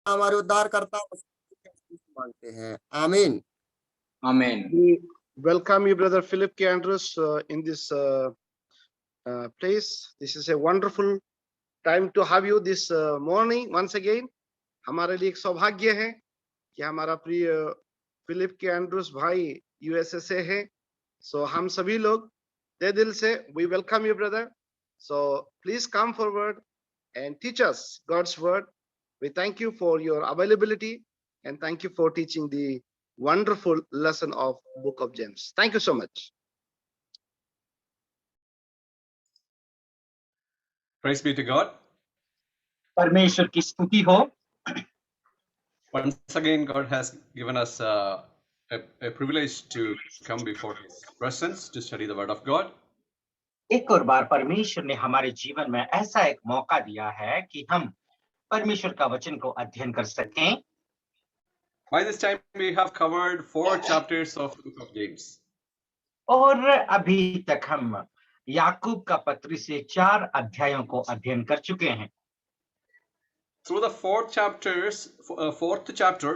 हमारे उद्धारकर्ता मांगते हैं, आमीन। Amen. We welcome you, Brother Philip K. Andrews, in this place. This is a wonderful time to have you this morning once again. हमारे लिए एक सौभाग्य है कि हमारा प्रिय फिलिप के एंड्रूस भाई यूएसए से है। सो हम सभी लोग तहे दिल से we welcome you, brother. So please come forward and teach us God's word. We thank you for your availability and thank you for teaching the wonderful lesson of Book of James. Thank you so much. Praise be to God. परमेश्वर की स्तुति हो। Once again, God has given us a privilege to come before His presence to study the Word of God. एक और बार परमेश्वर ने हमारे जीवन में ऐसा एक मौका दिया है कि हम परमेश्वर का वचन को अध्ययन कर सकें। By this time, we have covered 4 chapters of the book of James. और अभी तक हम याकूब का पत्री से 4 अध्यायों को अध्ययन कर चुके हैं। Through the 4 chapters, 4th chapter,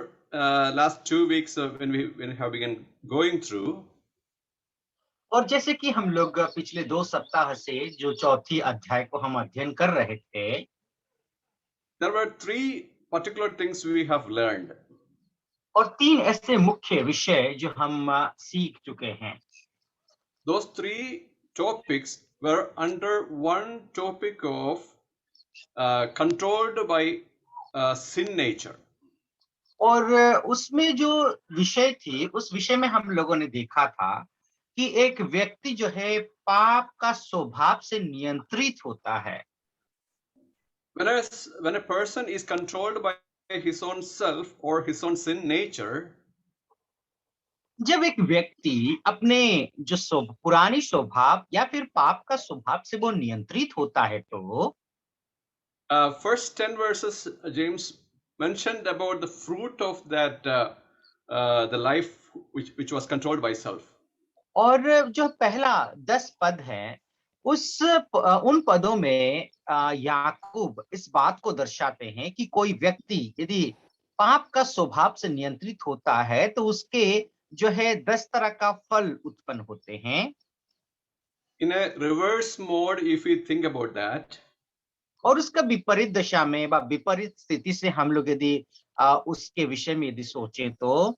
last 2 weeks when we have begun going through, और जैसे कि हम लोग पिछले 2 सप्ताह से जो चौथी अध्याय को हम अध्ययन कर रहे थे, there were 3 particular things we have learned. और 3 ऐसे मुख्य विषय जो हम सीख चुके हैं। Those 3 topics were under one topic of controlled by sin nature. और उसमें जो विषय थी, उस विषय में हम लोगों ने देखा था कि एक व्यक्ति जो है पाप का स्वभाव से नियंत्रित होता है। Whereas when a person is controlled by his own self or his own sin nature, जब एक व्यक्ति अपने जो पुरानी स्वभाव या फिर पाप का स्वभाव से वो नियंत्रित होता है, तो first 10 verses James mentioned about the fruit of that the life which was controlled by self. और जो पहला 10 पद है, उन पदों में याकूब इस बात को दर्शाते हैं कि कोई व्यक्ति यदि पाप का स्वभाव से नियंत्रित होता है तो उसके जो है 10 तरह का फल उत्पन्न होते हैं। In a reverse mode, if we think about that, और उसका विपरीत दशा में विपरीत स्थिति से हम लोग यदि उसके विषय में यदि सोचें, तो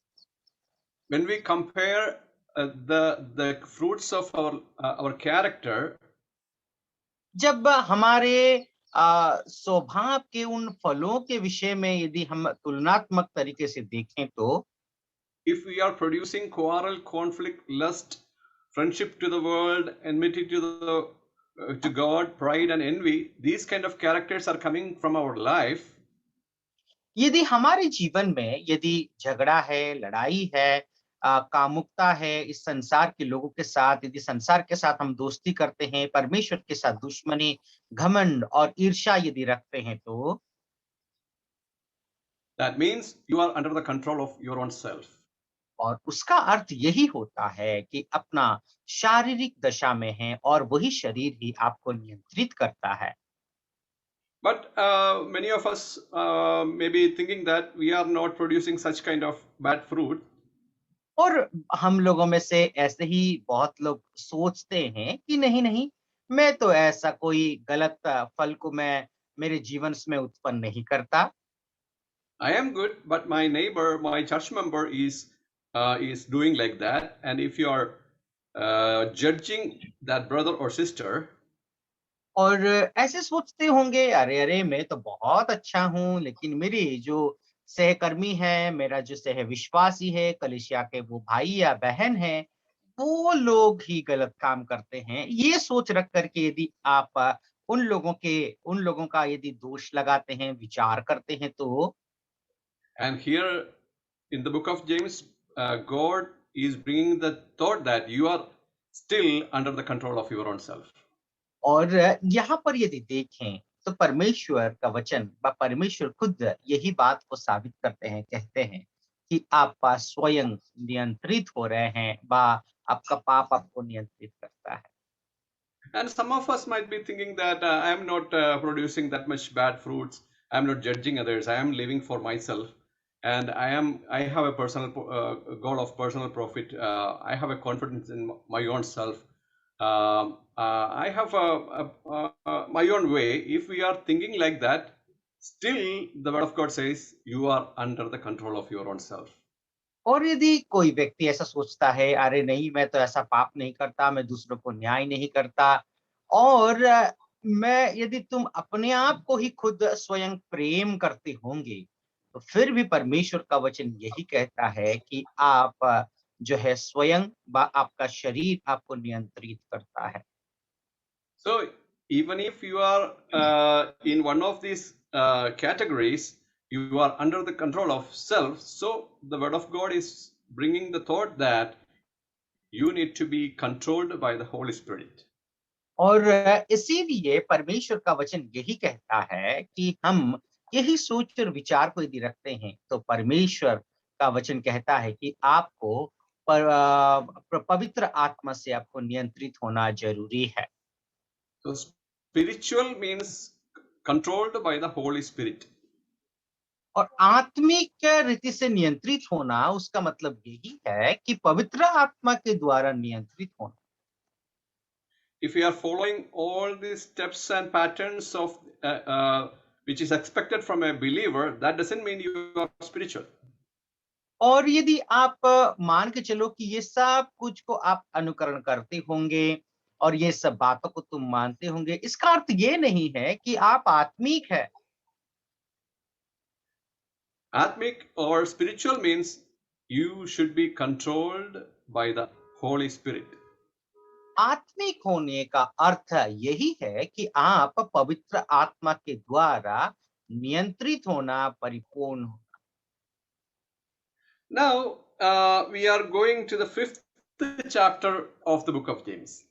when we compare the fruits of our character, जब हमारे स्वभाव के उन फलों के विषय में यदि हम तुलनात्मक तरीके से देखें, तो if we are producing quarrel, conflict, lust, friendship to the world, enmity to God, pride and envy, these kind of characters are coming from our life, यदि हमारे जीवन में यदि झगड़ा है, लड़ाई है, कामुकता है, इस संसार के लोगों के साथ, यदि संसार के साथ हम दोस्ती करते हैं, परमेश्वर के साथ दुश्मनी, घमंड और ईर्ष्या यदि रखते हैं, तो that means you are under the control of your own self. और उसका अर्थ यही होता है कि अपना शारीरिक दशा में है और वही शरीर ही आपको नियंत्रित करता है। But many of us may be thinking that we are not producing such kind of bad fruit. और हम लोगों में से ऐसे ही बहुत लोग सोचते हैं कि नहीं, मैं तो ऐसा कोई गलत फल को मैं मेरे जीवन में उत्पन्न नहीं करता। I am good, but my neighbor, my church member is doing like that. And if you are judging that brother or sister, और ऐसे सोचते होंगे, अरे मैं तो बहुत अच्छा हूँ, लेकिन मेरी जो सहकर्मी है, मेरा जो सहविश्वासी है, कलीसिया के वो भाई या बहन है, वो लोग ही गलत काम करते हैं। ये सोच रख करके यदि आप उन लोगों का यदि दोष लगाते हैं, विचार करते हैं, तो and here in the book of James, God is bringing the thought that you are still under the control of your own self. और यहाँ पर यदि देखें तो परमेश्वर का वचन व परमेश्वर खुद यही बात को साबित करते हैं, कहते हैं कि आप स्वयं नियंत्रित हो रहे हैं, आपका पाप आपको नियंत्रित करता है। And some of us might be thinking that I am not producing that much bad fruits. I am not judging others. I am living for myself, and I have a personal goal of personal profit. I have a confidence in my own self. I have my own way. If we are thinking like that, still the word of God says you are under the control of your own self. और यदि कोई व्यक्ति ऐसा सोचता है, अरे नहीं मैं तो ऐसा पाप नहीं करता, मैं दूसरों को न्याय नहीं करता, और मैं यदि तुम अपने आप को ही खुद स्वयं प्रेम करते होंगे, तो फिर भी परमेश्वर का वचन यही कहता है कि आप जो है स्वयं आपका शरीर आपको नियंत्रित करता है। So even if you are in one of these categories, you are under the control of self. So the word of God is bringing the thought that you need to be controlled by the Holy Spirit. और इसीलिए परमेश्वर का वचन यही कहता है कि हम यही सोच और विचार को यदि रखते हैं, तो परमेश्वर का वचन कहता है कि आपको पवित्र आत्मा से आपको नियंत्रित होना जरूरी है। So spiritual means controlled by the Holy Spirit. और आत्मिक रीति से नियंत्रित होना, उसका मतलब यही है कि पवित्र आत्मा के द्वारा नियंत्रित होना। If we are following all these steps and patterns of which is expected from a believer, that doesn't mean you are spiritual. और यदि आप मान के चलो कि ये सब कुछ को आप अनुकरण करते होंगे और ये सब बातों को तुम मानते होंगे, इसका अर्थ ये नहीं है कि आप आत्मिक है। Atmic or spiritual means you should be controlled by the Holy Spirit. आत्मिक होने का अर्थ यही है कि आप पवित्र आत्मा के द्वारा नियंत्रित होना, परिपूर्ण होना। Now we are going to the 5th chapter of the book of James.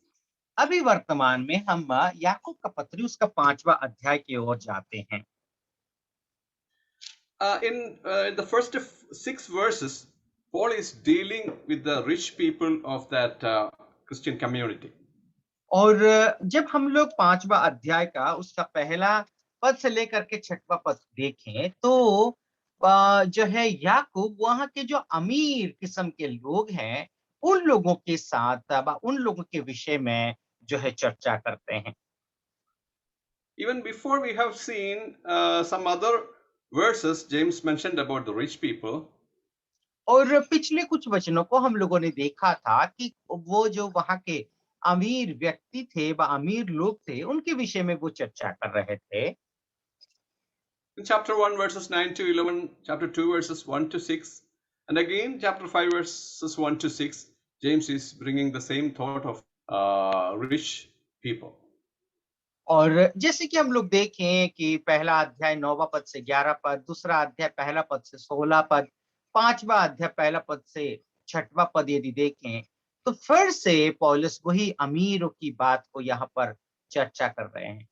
अभी वर्तमान में हम याकूब का पत्री उसका 5वां अध्याय की ओर जाते हैं। In the first 6 verses, Paul is dealing with the rich people of that Christian community. और जब हम लोग 5वां अध्याय का उसका पहला पद से लेकर के 6वां पद देखें, तो जो है याकूब वहां के जो अमीर किस्म के लोग हैं, उन लोगों के साथ उन लोगों के विषय में जो है चर्चा करते हैं। Even before we have seen some other verses, James mentioned about the rich people. और पिछले कुछ वचनों को हम लोगों ने देखा था कि वो जो वहां के अमीर व्यक्ति थे, अमीर लोग थे, उनके विषय में वो चर्चा कर रहे थे। In chapter 1 verses 9 to 11, chapter 2 verses 1 to 6, and again chapter 5 verses 1 to 6, James is bringing the same thought of rich people. और जैसे कि हम लोग देखें कि पहला अध्याय 9वां पद से 11 पद, दूसरा अध्याय पहला पद से 16 पद, 5वां अध्याय पहला पद से 6वां पद यदि देखें, तो फिर से पौलुस वही अमीरों की बात को यहाँ पर चर्चा कर रहे हैं।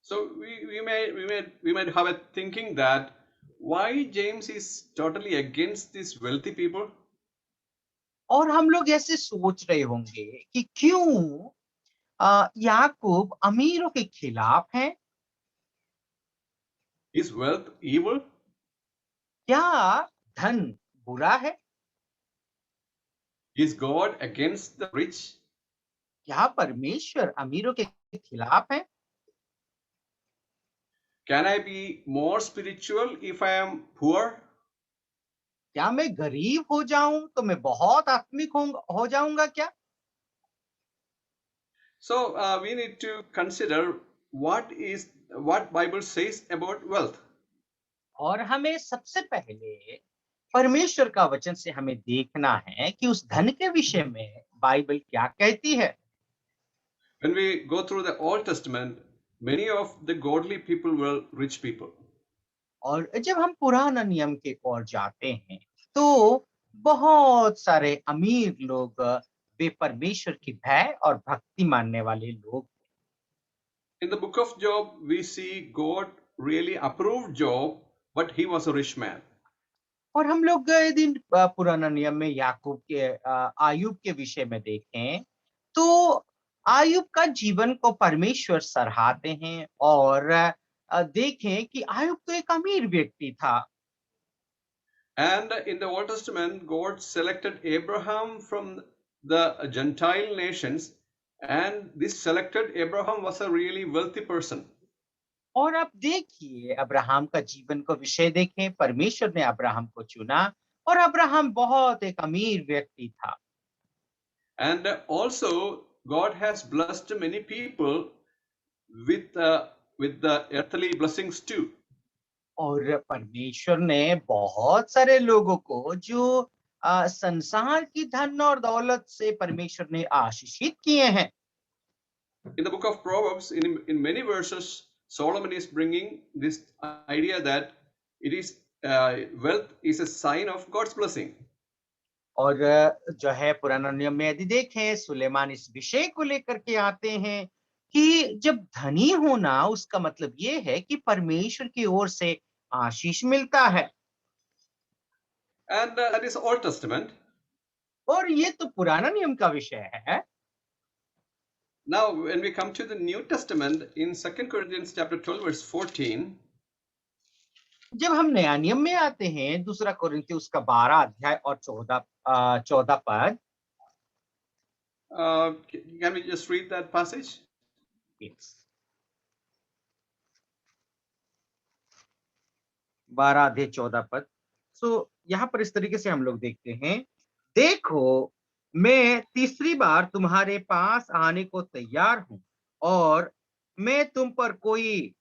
So we might have a thinking that why James is totally against these wealthy people. और हम लोग ऐसे सोच रहे होंगे कि क्यों याकूब अमीरों के खिलाफ हैं? Is wealth evil? क्या धन बुरा है? Is God against the rich? क्या परमेश्वर अमीरों के खिलाफ है? Can I be more spiritual if I am poor? क्या मैं गरीब हो जाऊं तो मैं बहुत आत्मिक हो जाऊंगा क्या? So we need to consider what Bible says about wealth. और हमें सबसे पहले परमेश्वर का वचन से हमें देखना है कि उस धन के विषय में बाइबल क्या कहती है। When we go through the Old Testament, many of the godly people were rich people. और जब हम पुराना नियम के ओर जाते हैं, तो बहुत सारे अमीर लोग वे परमेश्वर की भय और भक्ति मानने वाले लोग। In the book of Job, we see God really approved Job, but he was a rich man. और हम लोग यदि पुराना नियम में याकूब के आयुब के विषय में देखें, तो आयुब का जीवन को परमेश्वर सराहते हैं और देखें कि आयुब तो एक अमीर व्यक्ति था, And in the Old Testament, God selected Abraham from the Gentile nations, and this selected Abraham was a really wealthy person. और आप देखिए अब्राहम का जीवन को विषय देखें, परमेश्वर ने अब्राहम को चुना और अब्राहम बहुत एक अमीर व्यक्ति था। And also, God has blessed many people with the earthly blessings too. और परमेश्वर ने बहुत सारे लोगों को जो संसार की धन और दौलत से परमेश्वर ने आशीषित किए हैं। In the book of Proverbs, in many verses, Solomon is bringing this idea that it is wealth is a sign of God's blessing. और जो है पुराना नियम में यदि देखें, सुलेमान इस विषय को लेकर के आते हैं कि जब धनी होना उसका मतलब ये है कि परमेश्वर की ओर से आशीष मिलता है। And that is Old Testament. और ये तो पुराना नियम का विषय है। Now, when we come to the New Testament in 2 Corinthians chapter 12, verse 14, जब हम नया नियम में आते हैं, दूसरा कोरिन्थी उसका 12 अध्याय और 14 पद, can we just read that passage? 12 अध्याय 14 पद। सो यहाँ पर इस तरीके से हम लोग देखते हैं, देखो मैं तीसरी बार तुम्हारे पास आने को तैयार हूं और मैं तुम पर कोई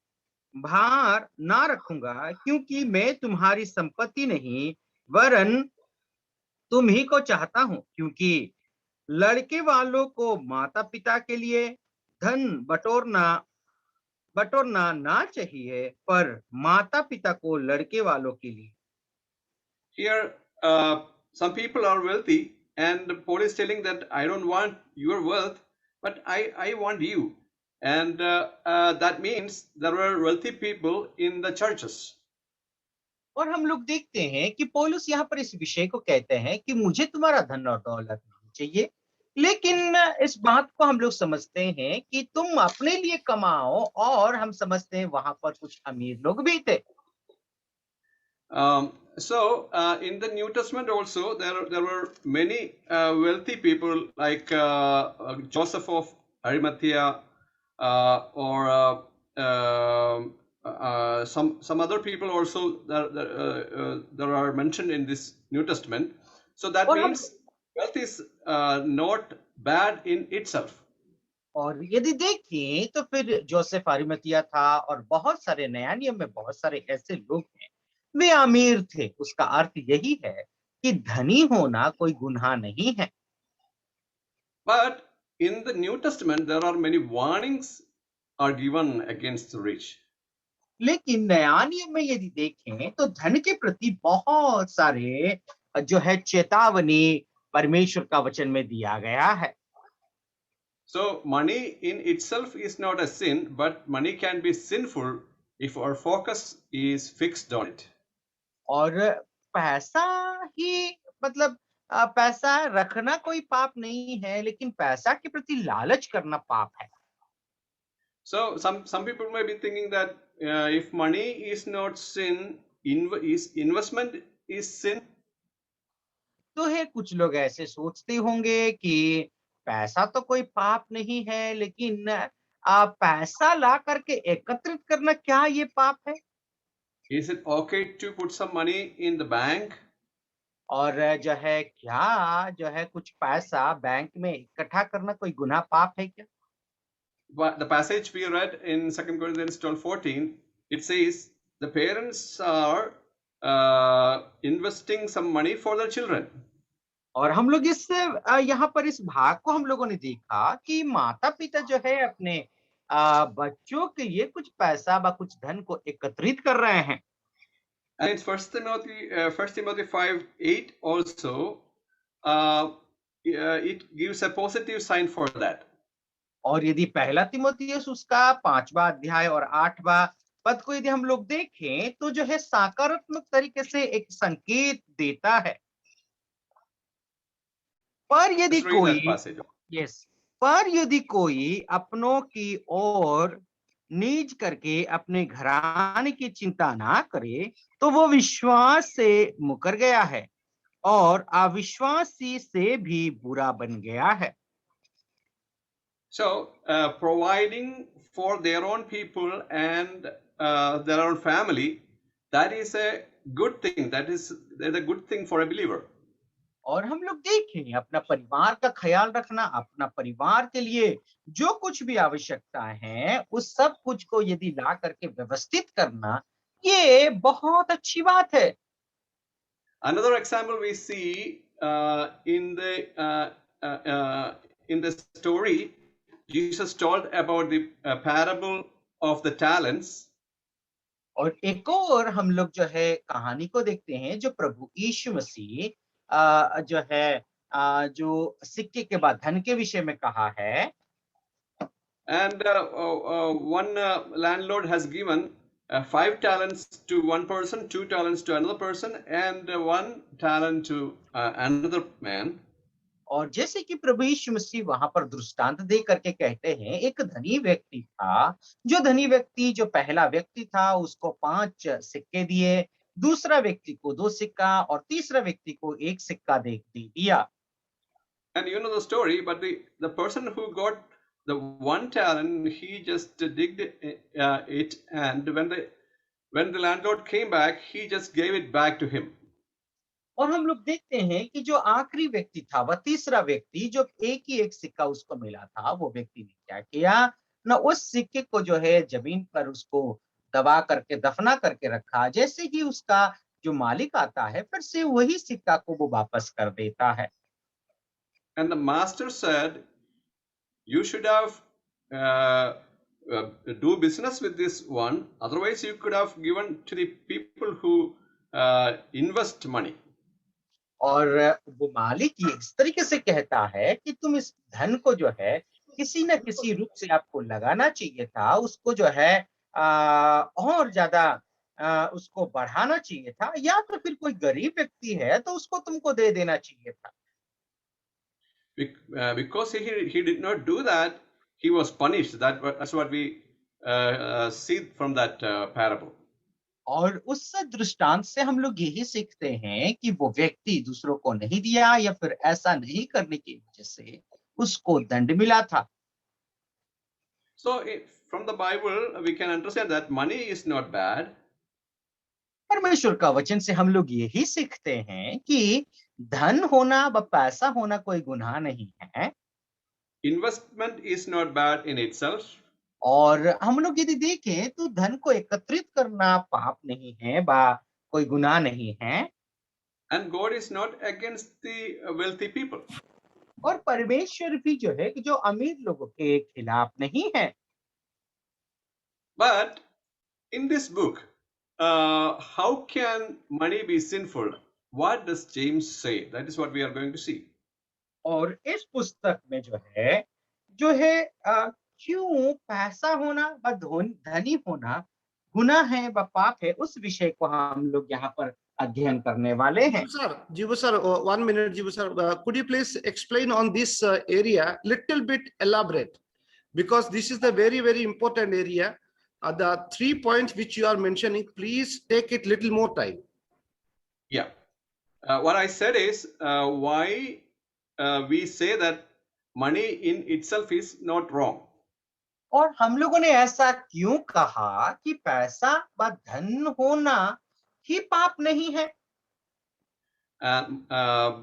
भार ना रखूंगा, क्योंकि मैं तुम्हारी संपत्ति नहीं वरन तुम ही को चाहता हूं, क्योंकि लड़के वालों को माता पिता के लिए धन बटोरना ना चाहिए, पर माता पिता को लड़के वालों के लिए। Here, some people are wealthy, and Paul is telling that I don't want your wealth, but I want you. And that means there were wealthy people in the churches. और हम लोग देखते हैं कि पौलुस यहाँ पर इस विषय को कहते हैं कि मुझे तुम्हारा धन और दौलत नहीं चाहिए, लेकिन इस बात को हम लोग समझते हैं कि तुम अपने लिए कमाओ, और हम समझते हैं वहां पर कुछ अमीर लोग भी थे। So in the New Testament also there were many wealthy people like Joseph of Arimathea or some other people also that are mentioned in this New Testament. So that और हम means wealth is not bad in itself. और यदि देखें तो फिर Joseph अरिमतिया था और बहुत सारे नया नियम में बहुत सारे ऐसे लोग हैं, वे अमीर थे। उसका अर्थ यही है कि धनी होना कोई गुनाह नहीं है। But in the New Testament there are many warnings are given against the rich. लेकिन नया नियम में यदि देखें तो धन के प्रति बहुत सारे जो है चेतावनी परमेश्वर का वचन में दिया गया है। So money in itself is not a sin, but money can be sinful if our focus is fixed on it. और पैसा ही मतलब पैसा रखना कोई पाप नहीं है, लेकिन पैसा के प्रति लालच करना पाप है। So some people may be thinking that if money is not sin, investment is sin. तो है कुछ लोग ऐसे सोचते होंगे कि पैसा तो कोई पाप नहीं है, लेकिन पैसा ला करके एकत्रित करना क्या ये पाप है? Is it okay to put some money in the bank? और जो है क्या जो है कुछ पैसा बैंक में इकट्ठा करना कोई गुनाह पाप है क्या? But the passage we read in 2 Corinthians 12:14, it says the parents are investing some money for their children. और हम लोग इस यहाँ पर इस भाग को हम लोगों ने देखा कि माता पिता जो है अपने बच्चों के लिए कुछ पैसा व कुछ धन को एकत्रित कर रहे हैं। And in 1 Timothy 5:8 also, it gives a positive sign for that. और यदि पहला तीमुथियुस उसका 5वां अध्याय और 8वां पद को यदि हम लोग देखें तो जो है सकारात्मक तरीके से एक संकेत देता है। पर यदि Let's read that passage. पर यदि कोई अपनों की ओर नीच करके अपने घराने की चिंता ना करे, तो वो विश्वास से मुकर गया है और अविश्वासी से भी बुरा बन गया है। So, providing for their own people and their own family, that is a good thing. That's a good thing for a believer. और हम लोग देखें, अपना परिवार का ख्याल रखना, अपना परिवार के लिए जो कुछ भी आवश्यकता है, उस सब कुछ को यदि ला करके व्यवस्थित करना, ये बहुत अच्छी बात है। Another example we see in the story, Jesus told about the parable of the talents. और एक और हम लोग जो है कहानी को देखते हैं, जो प्रभु यीशु मसीह जो है जो सिक्के के बाद धन के विषय में कहा है। And one landlord has given 5 talents to one person, 2 talents to another person, and 1 talent to another man. और जैसे कि प्रभु यीशु मसीह वहां पर दृष्टांत दे करके कहते हैं, एक धनी व्यक्ति था, जो धनी व्यक्ति जो पहला व्यक्ति था उसको 5 सिक्के दिए, दूसरा व्यक्ति को 2 सिक्का और तीसरा व्यक्ति को 1 सिक्का दे दिया। And you know the story, but the person who got the 1 talent, he just digged it, and when the landlord came back, he just gave it back to him. और हम लोग देखते हैं कि जो आखिरी व्यक्ति था, वह तीसरा व्यक्ति, जो एक ही एक सिक्का उसको मिला था, वो व्यक्ति ने क्या किया ना, उस सिक्के को जो है जमीन पर उसको दबा करके दफना करके रखा। जैसे ही उसका जो मालिक आता है, फिर से वही सिक्का को वो वापस कर देता है। And the master said, you should have do business with this one, otherwise you could have given to the people who invest money. और वो मालिक ये इस तरीके से कहता है कि तुम इस धन को जो है किसी न किसी रूप से आपको लगाना चाहिए था, उसको जो है और ज्यादा उसको बढ़ाना चाहिए था, या तो फिर कोई गरीब व्यक्ति है तो उसको तुमको दे देना चाहिए था। Because he did not do that, he was punished. That's what we see from that parable. और उस दृष्टांत से हम लोग यही सीखते हैं कि वो व्यक्ति दूसरों को नहीं दिया, या फिर ऐसा नहीं करने की वजह से उसको दंड मिला था। So from the Bible, we can understand that money is not bad. परमेश्वर का वचन से हम लोग यही सीखते हैं कि धन होना व पैसा होना कोई गुनाह नहीं है। Investment is not bad in itself. और हम लोग यदि देखें तो धन को एकत्रित करना पाप नहीं है, बा कोई गुनाह नहीं है। And God is not against the wealthy people. और परमेश्वर भी जो है कि जो अमीर लोगों के खिलाफ नहीं है। But in this book, how can money be sinful? What does James say? That is what we are going to see. और इस पुस्तक में जो है क्यों पैसा होना व धनी होना गुनाह है व पाप है, उस विषय को हम लोग यहाँ पर अध्ययन करने वाले हैं। Jibu sir, 1 minute, Jibu sir. Could you please explain on this area little bit elaborate? Because this is the very, very important area. The 3 points which you are mentioning, please take it little more time. Yeah. What I said is why we say that money in itself is not wrong. और हम लोगों ने ऐसा क्यों कहा कि पैसा व धन होना ही पाप नहीं है।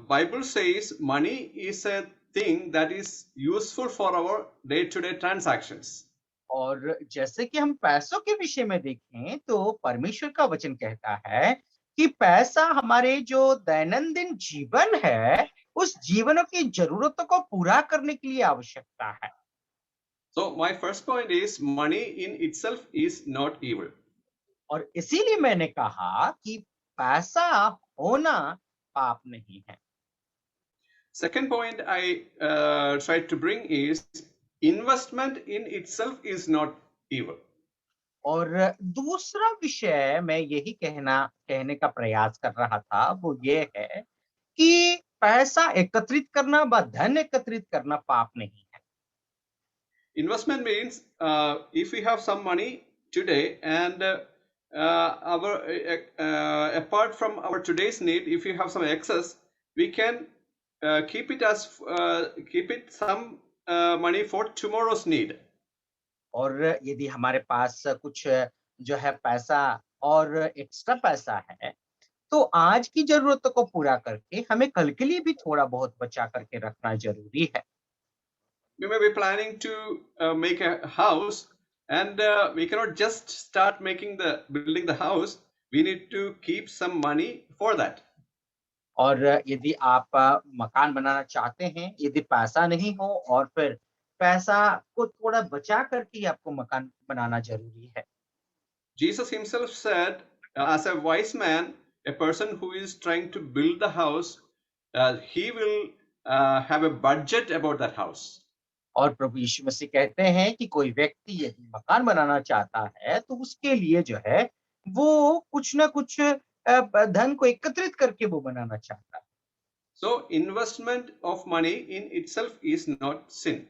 Bible says money is a thing that is useful for our day-to-day transactions. और जैसे कि हम पैसों के विषय में देखें तो परमेश्वर का वचन कहता है कि पैसा हमारे जो दैनंदिन जीवन है, उस जीवनों की जरूरतों को पूरा करने के लिए आवश्यकता है। So my first point is money in itself is not evil. और इसीलिए मैंने कहा कि पैसा होना पाप नहीं है। Second point I tried to bring is investment in itself is not evil. और दूसरा विषय मैं यही कहने का प्रयास कर रहा था, वो ये है कि पैसा एकत्रित करना व धन एकत्रित करना पाप नहीं है। investment means if we have some money today and apart from our today's need, if you have some excess, we can keep it some money for tomorrow's need. और यदि हमारे पास कुछ जो है पैसा और एक्स्ट्रा पैसा है, तो आज की ज़रूरतों को पूरा करके हमें कल के लिए भी थोड़ा बहुत बचा करके रखना ज़रूरी है। We may be planning to make a house, and we cannot just start building the house. We need to keep some money for that. और यदि आप मकान बनाना चाहते हैं, यदि पैसा नहीं हो और फिर पैसा को थोड़ा बचा करके ही आपको मकान बनाना ज़रूरी है। Jesus himself said, as a wise man, a person who is trying to build the house, he will have a budget about that house. और प्रभु यीशु मसीह कहते हैं कि कोई व्यक्ति यदि मकान बनाना चाहता है, तो उसके लिए जो है वो कुछ ना कुछ धन को एकत्रित करके वो बनाना चाहता है। So investment of money in itself is not sin.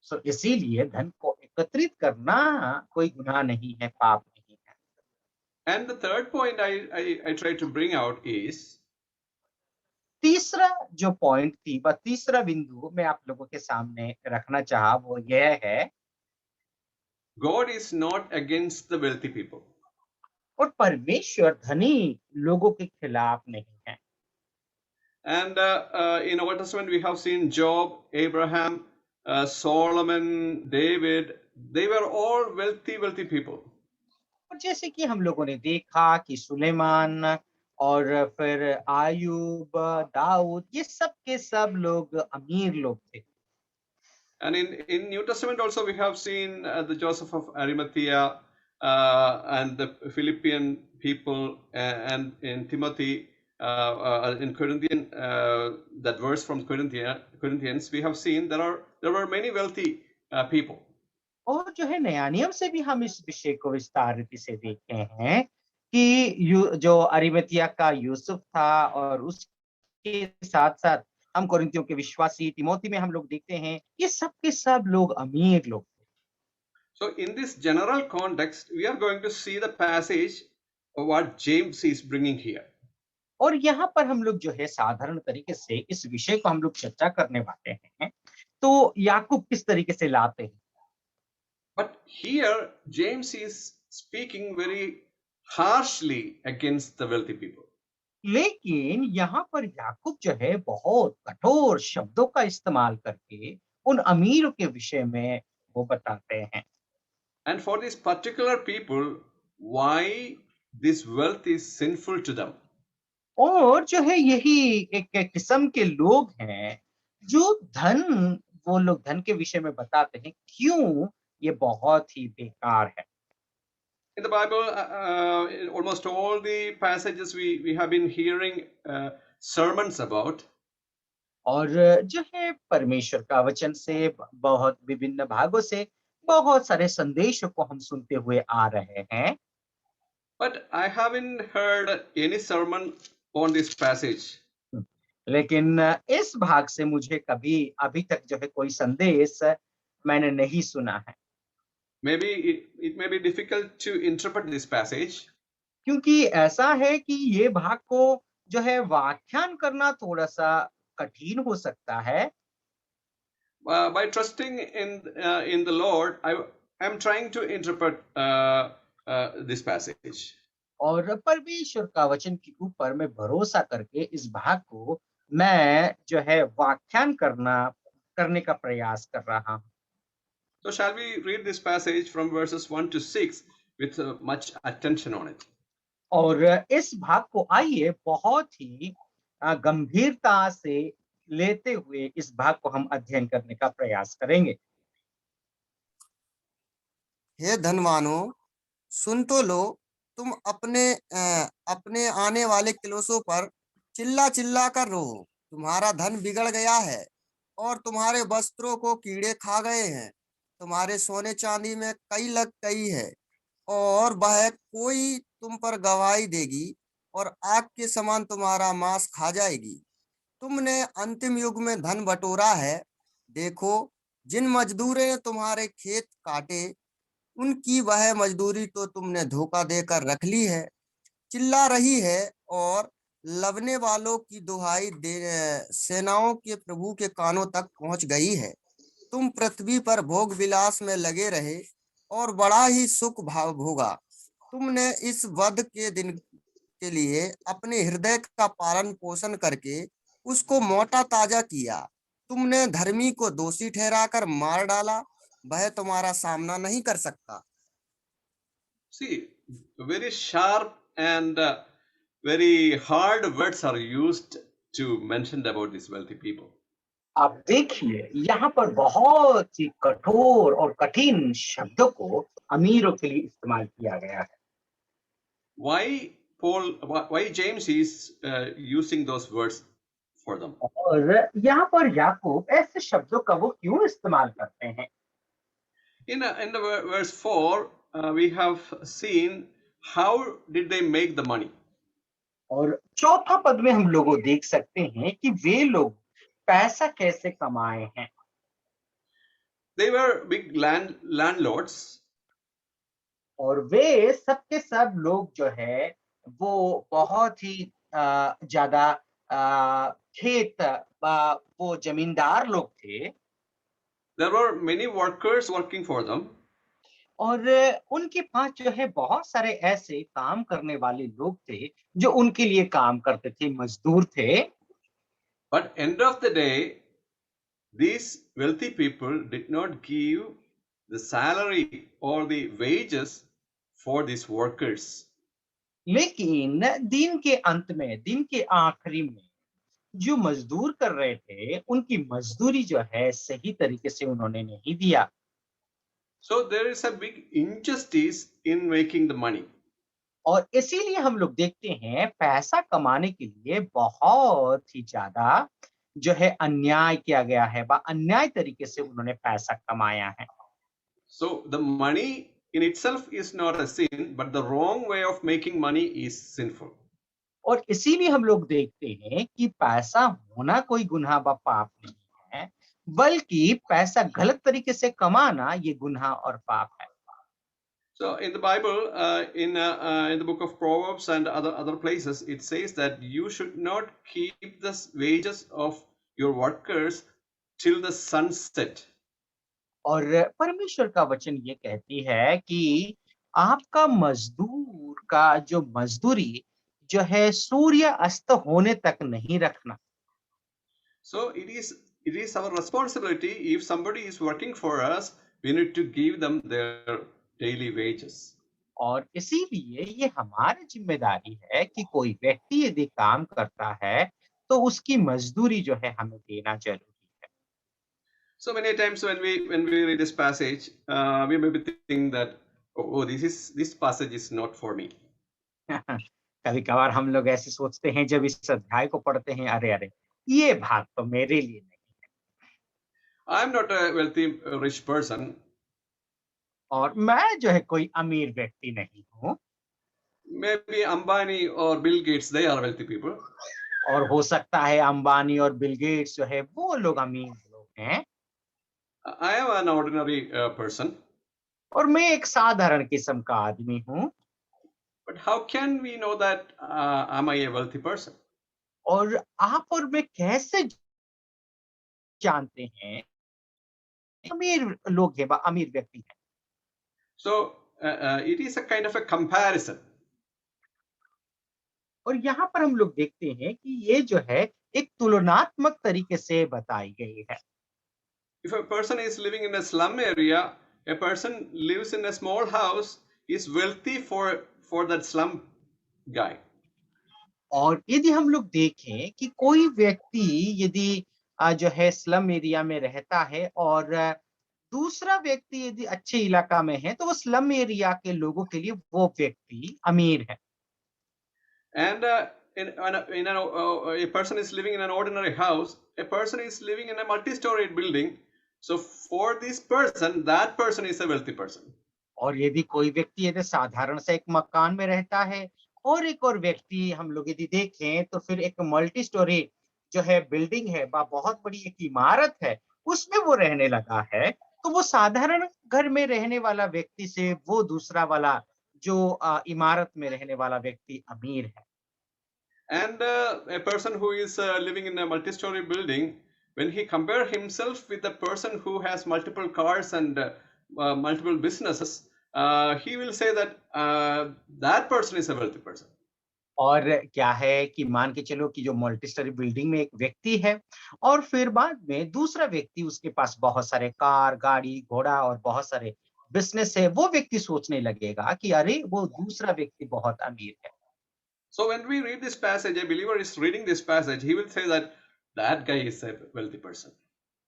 सो इसीलिए धन को एकत्रित करना कोई गुनाह नहीं है, पाप नहीं है। And the third point I try to bring out is तीसरा जो पॉइंट थी व तीसरा बिंदु मैं आप लोगों के सामने रखना चाहा वो यह है, God is not against the wealthy people. और परमेश्वर धनी लोगों के खिलाफ नहीं है। And in Old Testament we have seen Job, Abraham, Solomon, David. They were all wealthy people. और जैसे कि हम लोगों ने देखा कि सुलेमान और फिर आयूब, दाऊद, ये सब के सब लोग अमीर लोग थे। And in New Testament also we have seen the Joseph of Arimathea and the Philippian people, and in Timothy, in Corinthian, that verse from Corinthians, we have seen there were many wealthy people. और जो है नया नियम से भी हम इस विषय को विस्तार से देखते हैं कि जो अरिमतिया का यूसुफ था, और उसके साथ साथ हम कोरिन्थियों के विश्वासी तिमोथी में हम लोग देखते हैं ये सब के सब लोग अमीर लोग थे। So in this general context, we are going to see the passage of what James is bringing here. और यहाँ पर हम लोग जो है साधारण तरीके से इस विषय को हम लोग चर्चा करने वाले हैं, तो याकूब किस तरीके से लाते हैं। But here James is speaking very harshly against the wealthy people. लेकिन यहाँ पर याकूब जो है बहुत कठोर शब्दों का इस्तेमाल करके उन अमीरों के विषय में वो बताते हैं। And for these particular people, why this wealth is sinful to them. और जो है यही एक किस्म के लोग हैं जो वो लोग धन के विषय में बताते हैं क्यों ये बहुत ही बेकार है। In the Bible, in almost all the passages we have been hearing sermons about. और जो है परमेश्वर का वचन से बहुत विभिन्न भागों से बहुत सारे संदेशों को हम सुनते हुए आ रहे हैं। But I haven't heard any sermon on this passage. लेकिन इस भाग से मुझे कभी अभी तक जो है कोई संदेश मैंने नहीं सुना है। Maybe it may be difficult to interpret this passage. क्योंकि ऐसा है कि ये भाग को जो है व्याख्यान करना थोड़ा सा कठिन हो सकता है। By trusting in the Lord, I am trying to interpret this passage. और परमेश्वर का वचन के ऊपर मैं भरोसा करके इस भाग को मैं जो है व्याख्यान करने का प्रयास कर रहा हूँ। So shall we read this passage from verses 1 to 6 with much attention on it? और इस भाग को आइए बहुत ही गंभीरता से लेते हुए इस भाग को हम अध्ययन करने का प्रयास करेंगे। हे धनवानों, सुन तो लो, तुम अपने आने वाले क्लेशों पर चिल्ला चिल्ला कर रो। तुम्हारा धन बिगड़ गया है और तुम्हारे वस्त्रों को कीड़े खा गए हैं। तुम्हारे सोने चांदी में कई लग गई है और वह कोई तुम पर गवाही देगी और आग के समान तुम्हारा मांस खा जाएगी। तुमने अंतिम युग में धन बटोरा है। देखो, जिन मजदूरों ने तुम्हारे खेत काटे, उनकी वह मजदूरी तो तुमने धोखा देकर रख ली है। चिल्ला रही है और लवने वालों की दुहाई दे सेनाओं के प्रभु के कानों तक पहुंच गई है। तुम पृथ्वी पर भोग विलास में लगे रहे और बड़ा ही सुख भाव भोगा। तुमने इस वध के दिन के लिए अपने हृदय का पालन पोषण करके उसको मोटा ताजा किया। तुमने धर्मी को दोषी ठहराकर मार डाला, वह तुम्हारा सामना नहीं कर सकता। See, very sharp and very hard words are used to mention about these wealthy people. आप देखिए यहाँ पर बहुत ही कठोर और कठिन शब्दों को अमीरों के लिए इस्तेमाल किया गया है। Why James is using those words for them? और यहाँ पर याकूब ऐसे शब्दों का वो क्यों इस्तेमाल करते हैं? In the verse 4, we have seen how did they make the money. और चौथा पद में हम लोग देख सकते हैं कि वे लोग पैसा कैसे कमाए हैं। They were big landlords. और वे सबके सब लोग जो है वो बहुत ही ज्यादा खेत वो जमींदार लोग थे। There were many workers working for them. और उनके पास जो है बहुत सारे ऐसे काम करने वाले लोग थे जो उनके लिए काम करते थे, मजदूर थे। But end of the day, these wealthy people did not give the salary or the wages for these workers. लेकिन दिन के अंत में, दिन के आखिरी में जो मजदूर कर रहे थे उनकी मजदूरी जो है सही तरीके से उन्होंने नहीं दिया। So there is a big injustice in making the money. और इसीलिए हम लोग देखते हैं पैसा कमाने के लिए बहुत ही ज्यादा जो है अन्याय किया गया है, अन्याय तरीके से उन्होंने पैसा कमाया है। So the money in itself is not a sin, but the wrong way of making money is sinful. और इसीलिए हम लोग देखते हैं कि पैसा होना कोई गुनाह व पाप नहीं है, बल्कि पैसा गलत तरीके से कमाना ये गुनाह और पाप है। So in the Bible, in the book of Proverbs and other places, it says that you should not keep the wages of your workers till the sunset. और परमेश्वर का वचन ये कहती है कि आपका मजदूर का जो मजदूरी जो है सूर्य अस्त होने तक नहीं रखना। So it is our responsibility, if somebody is working for us, we need to give them their daily wages. और इसीलिए ये हमारी जिम्मेदारी है कि कोई व्यक्ति यदि काम करता है तो उसकी मजदूरी जो है हमें देना जरूरी है। So many times when we read this passage, we may think that this passage is not for me. कभी कभार हम लोग ऐसे सोचते हैं जब इस अध्याय को पढ़ते हैं, अरे अरे ये भाग तो मेरे लिए नहीं है। I am not a wealthy rich person. और मैं जो है कोई अमीर व्यक्ति नहीं हूँ। Maybe Ambani or Bill Gates, they are wealthy people. और हो सकता है अंबानी और बिल गेट्स जो है वो लोग अमीर लोग हैं। I am an ordinary person. और मैं एक साधारण किस्म का आदमी हूँ। But how can we know that am I a wealthy person? और आप और मैं कैसे जानते हैं अमीर लोग हैं, अमीर व्यक्ति हैं? So it is a kind of a comparison. और यहाँ पर हम लोग देखते हैं कि ये जो है एक तुलनात्मक तरीके से बताई गई है। If a person is living in a slum area, a person lives in a small house, is wealthy for that slum guy. और यदि हम लोग देखें कि कोई व्यक्ति यदि जो है स्लम एरिया में रहता है और दूसरा व्यक्ति यदि अच्छे इलाका में है तो वो स्लम एरिया के लोगों के लिए वो व्यक्ति अमीर है। And a person is living in an ordinary house, a person is living in a multi-storied building. So for this person, that person is a wealthy person. और यदि कोई व्यक्ति यदि साधारण से एक मकान में रहता है और एक और व्यक्ति हम लोग यदि देखें तो फिर एक मल्टी स्टोरी जो है बिल्डिंग है, बहुत बड़ी एक इमारत है, उसमें वो रहने लगा है, तो वो साधारण घर में रहने वाला व्यक्ति से वो दूसरा वाला जो इमारत में रहने वाला व्यक्ति अमीर है। And a person who is living in a multi-story building, when he compare himself with a person who has multiple cars and multiple businesses, he will say that that person is a wealthy person. और क्या है कि मान के चलो कि जो multi storey building में एक व्यक्ति है और फिर बाद में दूसरा व्यक्ति उसके पास बहुत सारे कार, गाड़ी, घोड़ा और बहुत सारे बिज़नेस है, वो व्यक्ति सोचने लगेगा कि अरे वो दूसरा व्यक्ति बहुत अमीर है। So when we read this passage, a believer is reading this passage, he will say that that guy is a wealthy person.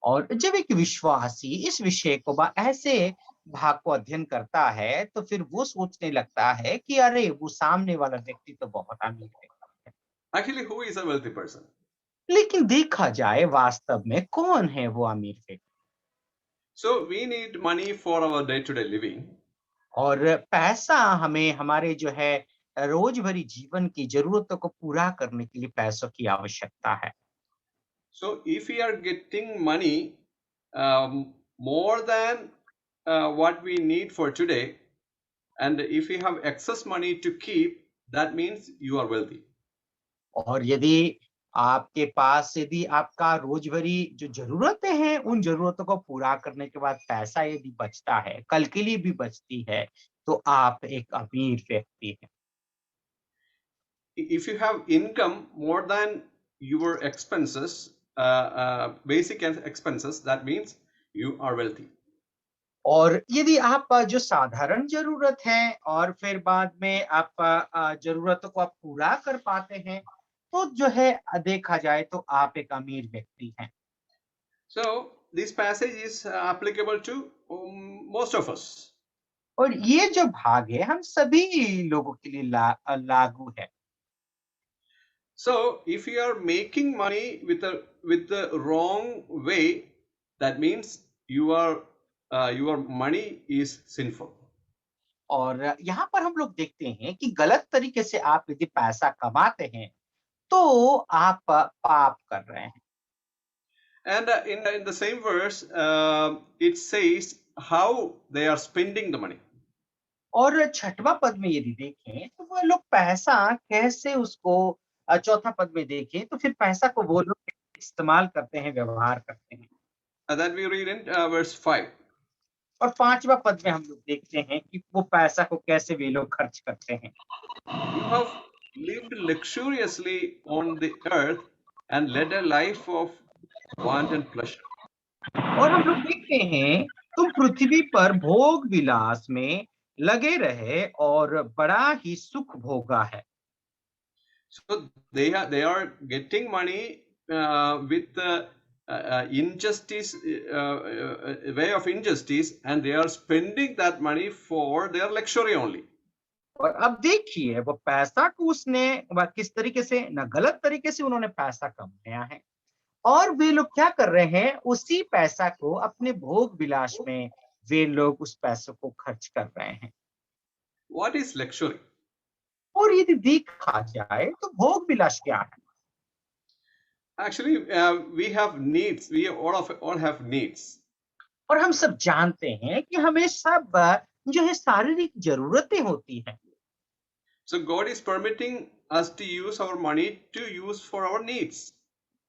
और जब एक विश्वासी इस विषय को ऐसे भाग को अध्ययन करता है, तो फिर वो सोचने लगता है कि अरे वो सामने वाला व्यक्ति तो बहुत अमीर है। Actually, who is a wealthy person? लेकिन देखा जाए वास्तव में कौन है वो अमीर व्यक्ति? So we need money for our day-to-day living. और पैसा हमें हमारे जो है रोजभरी जीवन की जरूरतों को पूरा करने के लिए पैसों की आवश्यकता है। So if we are getting money more than what we need for today, and if we have excess money to keep, that means you are wealthy. और यदि आपके पास यदि आपका रोजभरी जो जरूरतें हैं उन जरूरतों को पूरा करने के बाद पैसा यदि बचता है, कल के लिए भी बचती है, तो आप एक अमीर व्यक्ति हैं। If you have income more than your expenses, basic expenses, that means you are wealthy. और यदि आप जो साधारण जरूरत है और फिर बाद में आप जरूरतों को आप पूरा कर पाते हैं, तो जो है देखा जाए तो आप एक अमीर व्यक्ति हैं। So this passage is applicable to most of us. और ये जो भाग है हम सभी लोगों के लिए लागू है। So if you are making money with the wrong way, that means your money is sinful. और यहाँ पर हम लोग देखते हैं कि गलत तरीके से आप यदि पैसा कमाते हैं, तो आप पाप कर रहे हैं। And in the same verse, it says how they are spending the money. और 6वां पद में यदि देखें तो वो लोग पैसा कैसे उसको चौथा पद में देखें तो फिर पैसा को वो लोग इस्तेमाल करते हैं, व्यवहार करते हैं। That we read in verse 5. और 5वां पद में हम लोग देखते हैं कि वो पैसा को कैसे वे लोग खर्च करते हैं। You have lived luxuriously on the earth and led a life of want and pleasure. और हम लोग देखते हैं तुम पृथ्वी पर भोग विलास में लगे रहे और बड़ा ही सुख भोगा है। So they are getting money with injustice, way of injustice, and they are spending that money for their luxury only. और अब देखिए वो पैसा को उसने किस तरीके से न गलत तरीके से उन्होंने पैसा कमाया है और वे लोग क्या कर रहे हैं, उसी पैसा को अपने भोग विलास में वे लोग उस पैसों को खर्च कर रहे हैं। What is luxury? और यदि देखा जाए तो भोग विलास क्या है? Actually, we have needs. We all have needs. और हम सब जानते हैं कि हमें सब जो है शारीरिक जरूरतें होती हैं। So God is permitting us to use our money to use for our needs.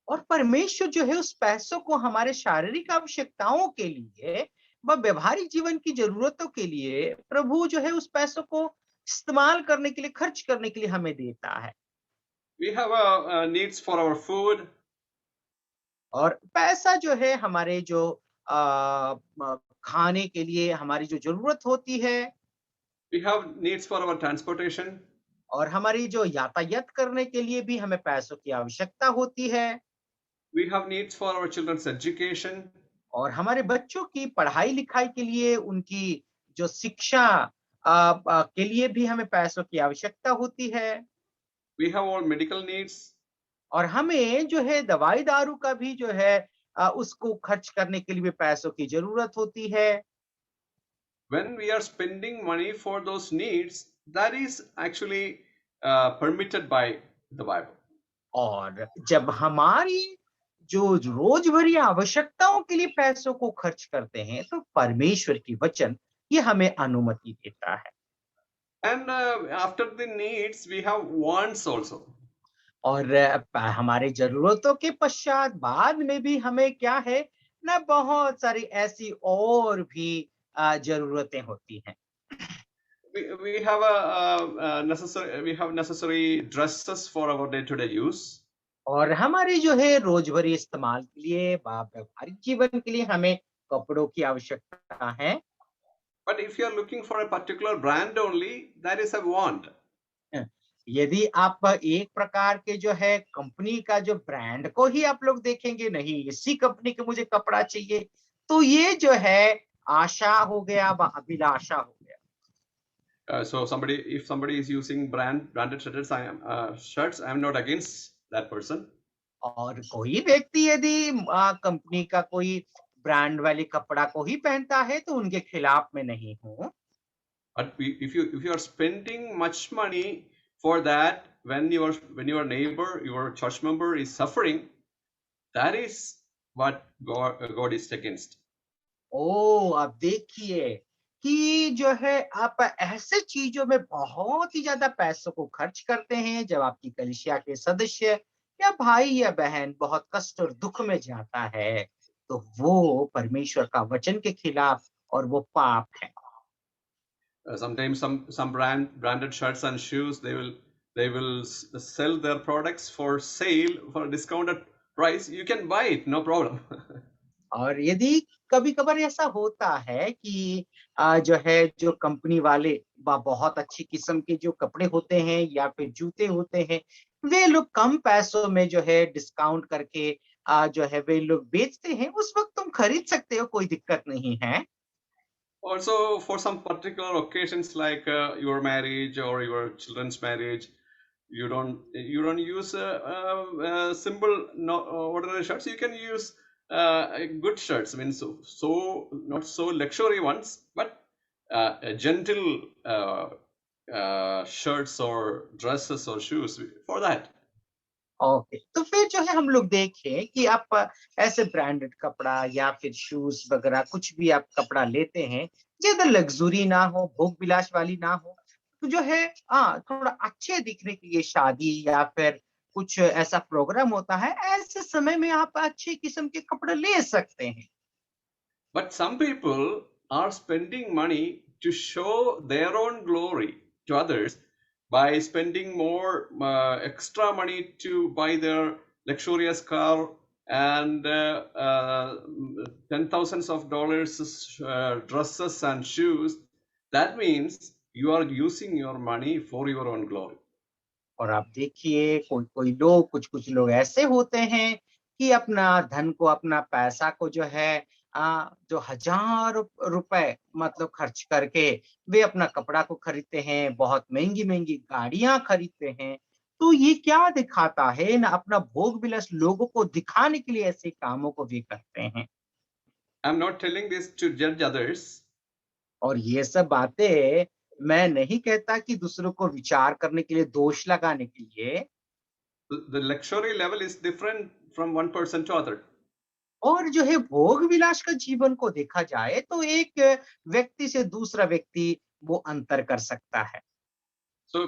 और परमेश्वर जो है उस पैसों को हमारे शारीरिक आवश्यकताओं के लिए व व्यवहारिक जीवन की जरूरतों के लिए प्रभु जो है उस पैसों को इस्तेमाल करने के लिए, खर्च करने के लिए हमें देता है। We have needs for our food. और पैसा जो है हमारे जो खाने के लिए हमारी जो जरूरत होती है, We have needs for our transportation. और हमारी जो यातायात करने के लिए भी हमें पैसों की आवश्यकता होती है। We have needs for our children's education. और हमारे बच्चों की पढ़ाई लिखाई के लिए, उनकी जो शिक्षा के लिए भी हमें पैसों की आवश्यकता होती है। We have all medical needs. और हमें जो है दवाई दारू का भी जो है उसको खर्च करने के लिए भी पैसों की जरूरत होती है। When we are spending money for those needs, that is actually permitted by the Bible. और जब हमारी जो रोज भरी आवश्यकताओं के लिए पैसों को खर्च करते हैं, तो परमेश्वर की वचन ये हमें अनुमति देता है। And after the needs, we have wants also. और हमारे जरूरतों के पश्चात बाद में भी हमें क्या है ना, बहुत सारी ऐसी और भी जरूरतें होती हैं। We have we have necessary dresses for our day-to-day use. और हमारी जो है रोज भरी इस्तेमाल के लिए व्यावहारिक जीवन के लिए हमें कपड़ों की आवश्यकता है। But if you are looking for a particular brand only, that is a want. यदि आप एक प्रकार के जो है कंपनी का जो ब्रांड को ही आप लोग देखेंगे, नहीं इसी कंपनी के मुझे कपड़ा चाहिए, तो ये जो है आशा हो गया व अभिलाषा हो गया। So if somebody is using branded shirts, I am not against that person. और कोई व्यक्ति यदि कंपनी का कोई ब्रांड वाले कपड़ा को ही पहनता है तो उनके खिलाफ में नहीं हूँ। But if you are spending much money for that, when your neighbor, your church member is suffering, that is what God is against. अब देखिए कि जो है आप ऐसे चीजों में बहुत ही ज्यादा पैसों को खर्च करते हैं जब आपकी कलीसिया के सदस्य या भाई या बहन बहुत कष्ट और दुख में जाता है, तो वो परमेश्वर का वचन के खिलाफ और वो पाप है। Sometimes some branded shirts and shoes, they will sell their products for sale for a discounted price. You can buy it, no problem. और यदि कभी कभार ऐसा होता है कि जो है जो कंपनी वाले बहुत अच्छी किस्म के जो कपड़े होते हैं या फिर जूते होते हैं, वे लोग कम पैसों में जो है डिस्काउंट करके जो है वे लोग बेचते हैं, उस वक्त तुम खरीद सकते हो, कोई दिक्कत नहीं है। Also, for some particular occasions like your marriage or your children's marriage, you don't use simple ordinary shirts. You can use good shirts. I mean, so not so luxury ones, but gentle shirts or dresses or shoes for that. Okay, तो फिर जो है हम लोग देखें कि आप ऐसे ब्रांडेड कपड़ा या फिर शूज वगैरह कुछ भी आप कपड़ा लेते हैं, ज्यादा लग्जरी ना हो, भोग विलास वाली ना हो, तो जो है थोड़ा अच्छे दिखने के लिए शादी या फिर कुछ ऐसा प्रोग्राम होता है, ऐसे समय में आप अच्छे किस्म के कपड़े ले सकते हैं। But some people are spending money to show their own glory to others by spending more extra money to buy their luxurious car and $10,000s of dollars dresses and shoes. That means you are using your money for your own glory. और आप देखिए कोई लोग कुछ लोग ऐसे होते हैं कि अपना धन को, अपना पैसा को जो है जो हजार रुपए मतलब खर्च करके वे अपना कपड़ा को खरीदते हैं, बहुत महंगी महंगी गाड़ियां खरीदते हैं। तो ये क्या दिखाता है ना, अपना भोग विलास लोगों को दिखाने के लिए ऐसे कामों को वे करते हैं। I'm not telling this to judge others. और ये सब बातें मैं नहीं कहता कि दूसरों को विचार करने के लिए, दोष लगाने के लिए। The luxury level is different from one person to other. और जो है भोग विलास का जीवन को देखा जाए तो एक व्यक्ति से दूसरा व्यक्ति वो अंतर कर सकता है। So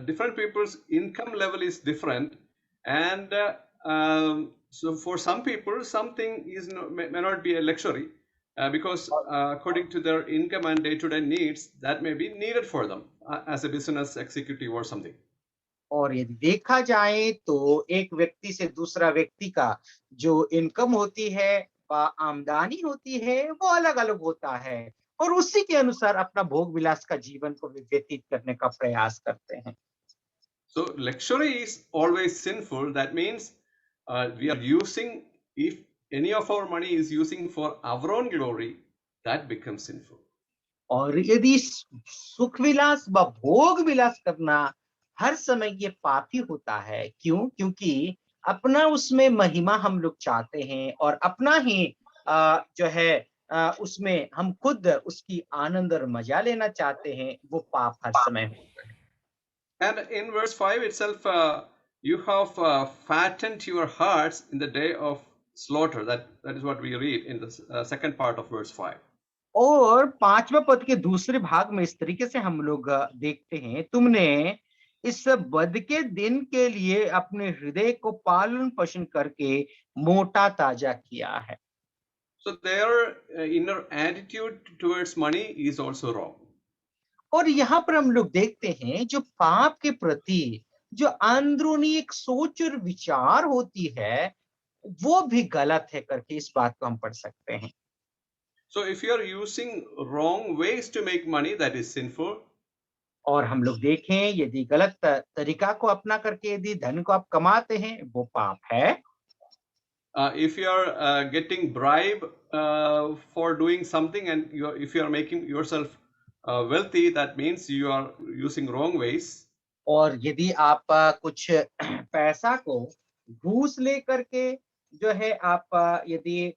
different people's income level is different, and so for some people something may not be a luxury because according to their income and day-to-day needs, that may be needed for them as a business executive or something. और यदि देखा जाए तो एक व्यक्ति से दूसरा व्यक्ति का जो इनकम होती है व आमदनी होती है वो अलग अलग होता है, और उसी के अनुसार अपना भोग विलास का जीवन को व्यतीत करने का प्रयास करते हैं। So luxury is always sinful. That means we are using, if any of our money is using for our own glory, that becomes sinful. और यदि सुख विलास व भोग विलास करना हर समय ये पापी होता है। क्यों? क्योंकि अपना उसमें महिमा हम लोग चाहते हैं और अपना ही जो है उसमें हम खुद उसकी आनंद और मजा लेना चाहते हैं, वो पाप हर समय होता है। And in verse 5 itself, you have fattened your hearts in the day of slaughter. That is what we read in the second part of verse 5. और 5वें पद के दूसरे भाग में इस तरीके से हम लोग देखते हैं, तुमने इस वध के दिन के लिए अपने हृदय को पालन पोषण करके मोटा ताजा किया है। So their inner attitude towards money is also wrong. और यहाँ पर हम लोग देखते हैं जो पाप के प्रति जो अंदरूनी एक सोच और विचार होती है वो भी गलत है करके इस बात को हम पढ़ सकते हैं। So if you are using wrong ways to make money, that is sinful. और हम लोग देखें यदि गलत तरीका को अपना करके यदि धन को आप कमाते हैं वो पाप है। If you are getting bribe for doing something and if you are making yourself wealthy, that means you are using wrong ways. और यदि आप कुछ पैसा को घूस ले करके जो है आप यदि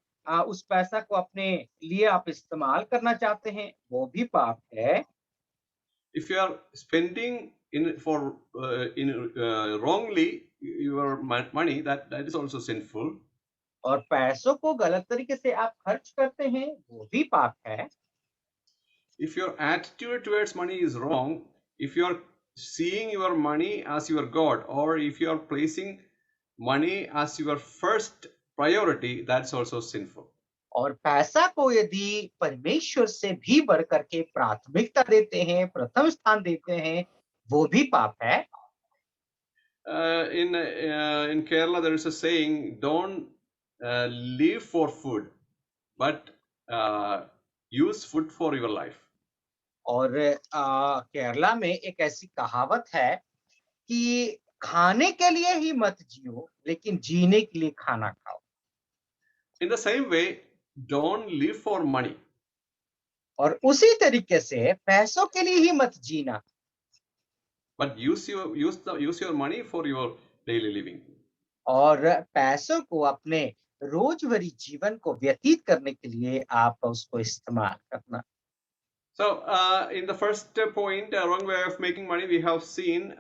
उस पैसा को अपने लिए आप इस्तेमाल करना चाहते हैं वो भी पाप है। If you are spending wrongly your money, that is also sinful. और पैसों को गलत तरीके से आप खर्च करते हैं वो भी पाप है। If your attitude towards money is wrong, if you are seeing your money as your God, or if you are placing money as your first priority, that's also sinful. और पैसा को यदि परमेश्वर से भी बढ़ करके प्राथमिकता देते हैं, प्रथम स्थान देते हैं, वो भी पाप है। In Kerala there is a saying, don't live for food, but use food for your life. और केरला में एक ऐसी कहावत है कि खाने के लिए ही मत जियो लेकिन जीने के लिए खाना खाओ। In the same way, don't live for money. और उसी तरीके से पैसों के लिए ही मत जीना, but use your money for your daily living. और पैसों को अपने रोजमर्रा जीवन को व्यतीत करने के लिए आप उसको इस्तेमाल करना। So in the first point, wrong way of making money, we have seen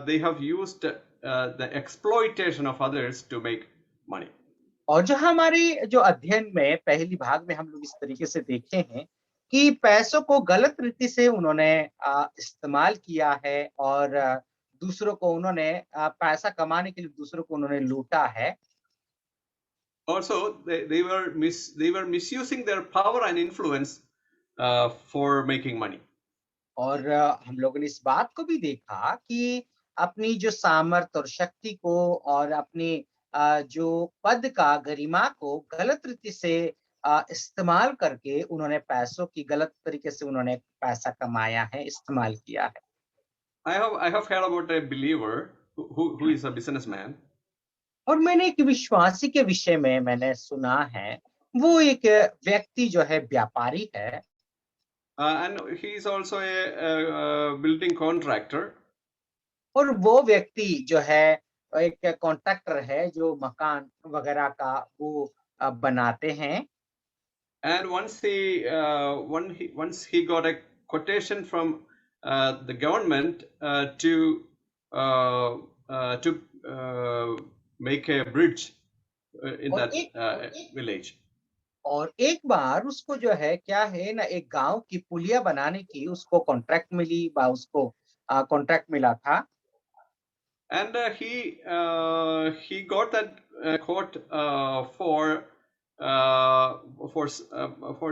they have used the exploitation of others to make money. और जो हमारी जो अध्ययन में पहली भाग में हम लोग इस तरीके से देखते हैं कि पैसों को गलत रीति से उन्होंने इस्तेमाल किया है और दूसरों को उन्होंने पैसा कमाने के लिए दूसरों को उन्होंने लूटा है। Also, they were misusing their power and influence for making money. और हम लोगों ने इस बात को भी देखा कि अपनी जो सामर्थ्य और शक्ति को और अपनी जो पद का गरिमा को गलत रीति से इस्तेमाल करके उन्होंने पैसों की गलत तरीके से उन्होंने पैसा कमाया है, इस्तेमाल किया है। I have heard about a believer who is a businessman. और मैंने एक विश्वासी के विषय में मैंने सुना है, वो एक व्यक्ति जो है व्यापारी है। And he is also a building contractor. और वो व्यक्ति जो है एक कॉन्ट्रैक्टर है जो मकान वगैरह का वो बनाते हैं। And once he got a quotation from the government to make a bridge in that village. और एक बार उसको जो है क्या है ना एक गांव की पुलिया बनाने की उसको कॉन्ट्रैक्ट मिली बा उसको कॉन्ट्रैक्ट मिला था। And he got that quote for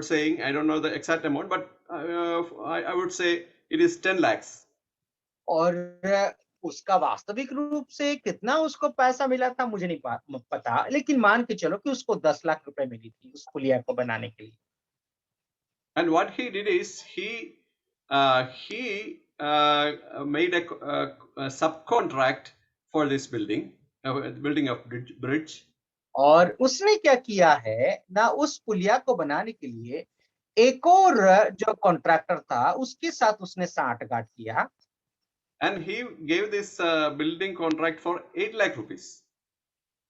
saying, I don't know the exact amount, but I would say it is 10 lakhs. और उसका वास्तविक रूप से कितना उसको पैसा मिला था मुझे नहीं पता, लेकिन मान के चलो कि उसको 10 लाख रुपए मिली थी उस पुलिया को बनाने के लिए। And what he did is he made a subcontract for this building of bridge. और उसने क्या किया है ना उस पुलिया को बनाने के लिए एक और जो कॉन्ट्रैक्टर था उसके साथ उसने साठगांठ किया। And he gave this building contract for 8 lakh rupees.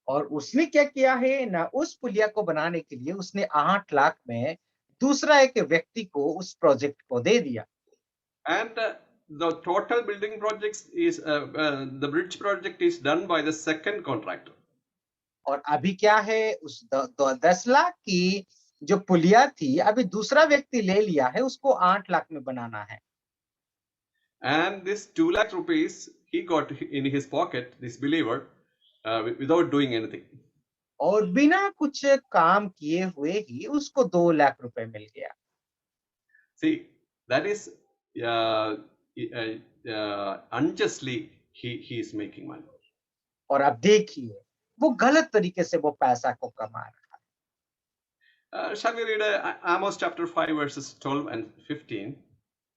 और उसने क्या किया है ना उस पुलिया को बनाने के लिए उसने 8 लाख में दूसरा एक व्यक्ति को उस प्रोजेक्ट को दे दिया। And the total building projects is the bridge project is done by the second contractor. और अभी क्या है, उस 10 लाख की जो पुलिया थी अभी दूसरा व्यक्ति ले लिया है, उसको 8 लाख में बनाना है। And this 2 lakh rupees he got in his pocket, this believer, without doing anything. और बिना कुछ काम किए हुए ही उसको 2 लाख रुपए मिल गया। See, that is unjustly he is making money. और अब देखिए वो गलत तरीके से वो पैसा को कमा रहा है। Shall we read Amos chapter 5 verses 12 and 15?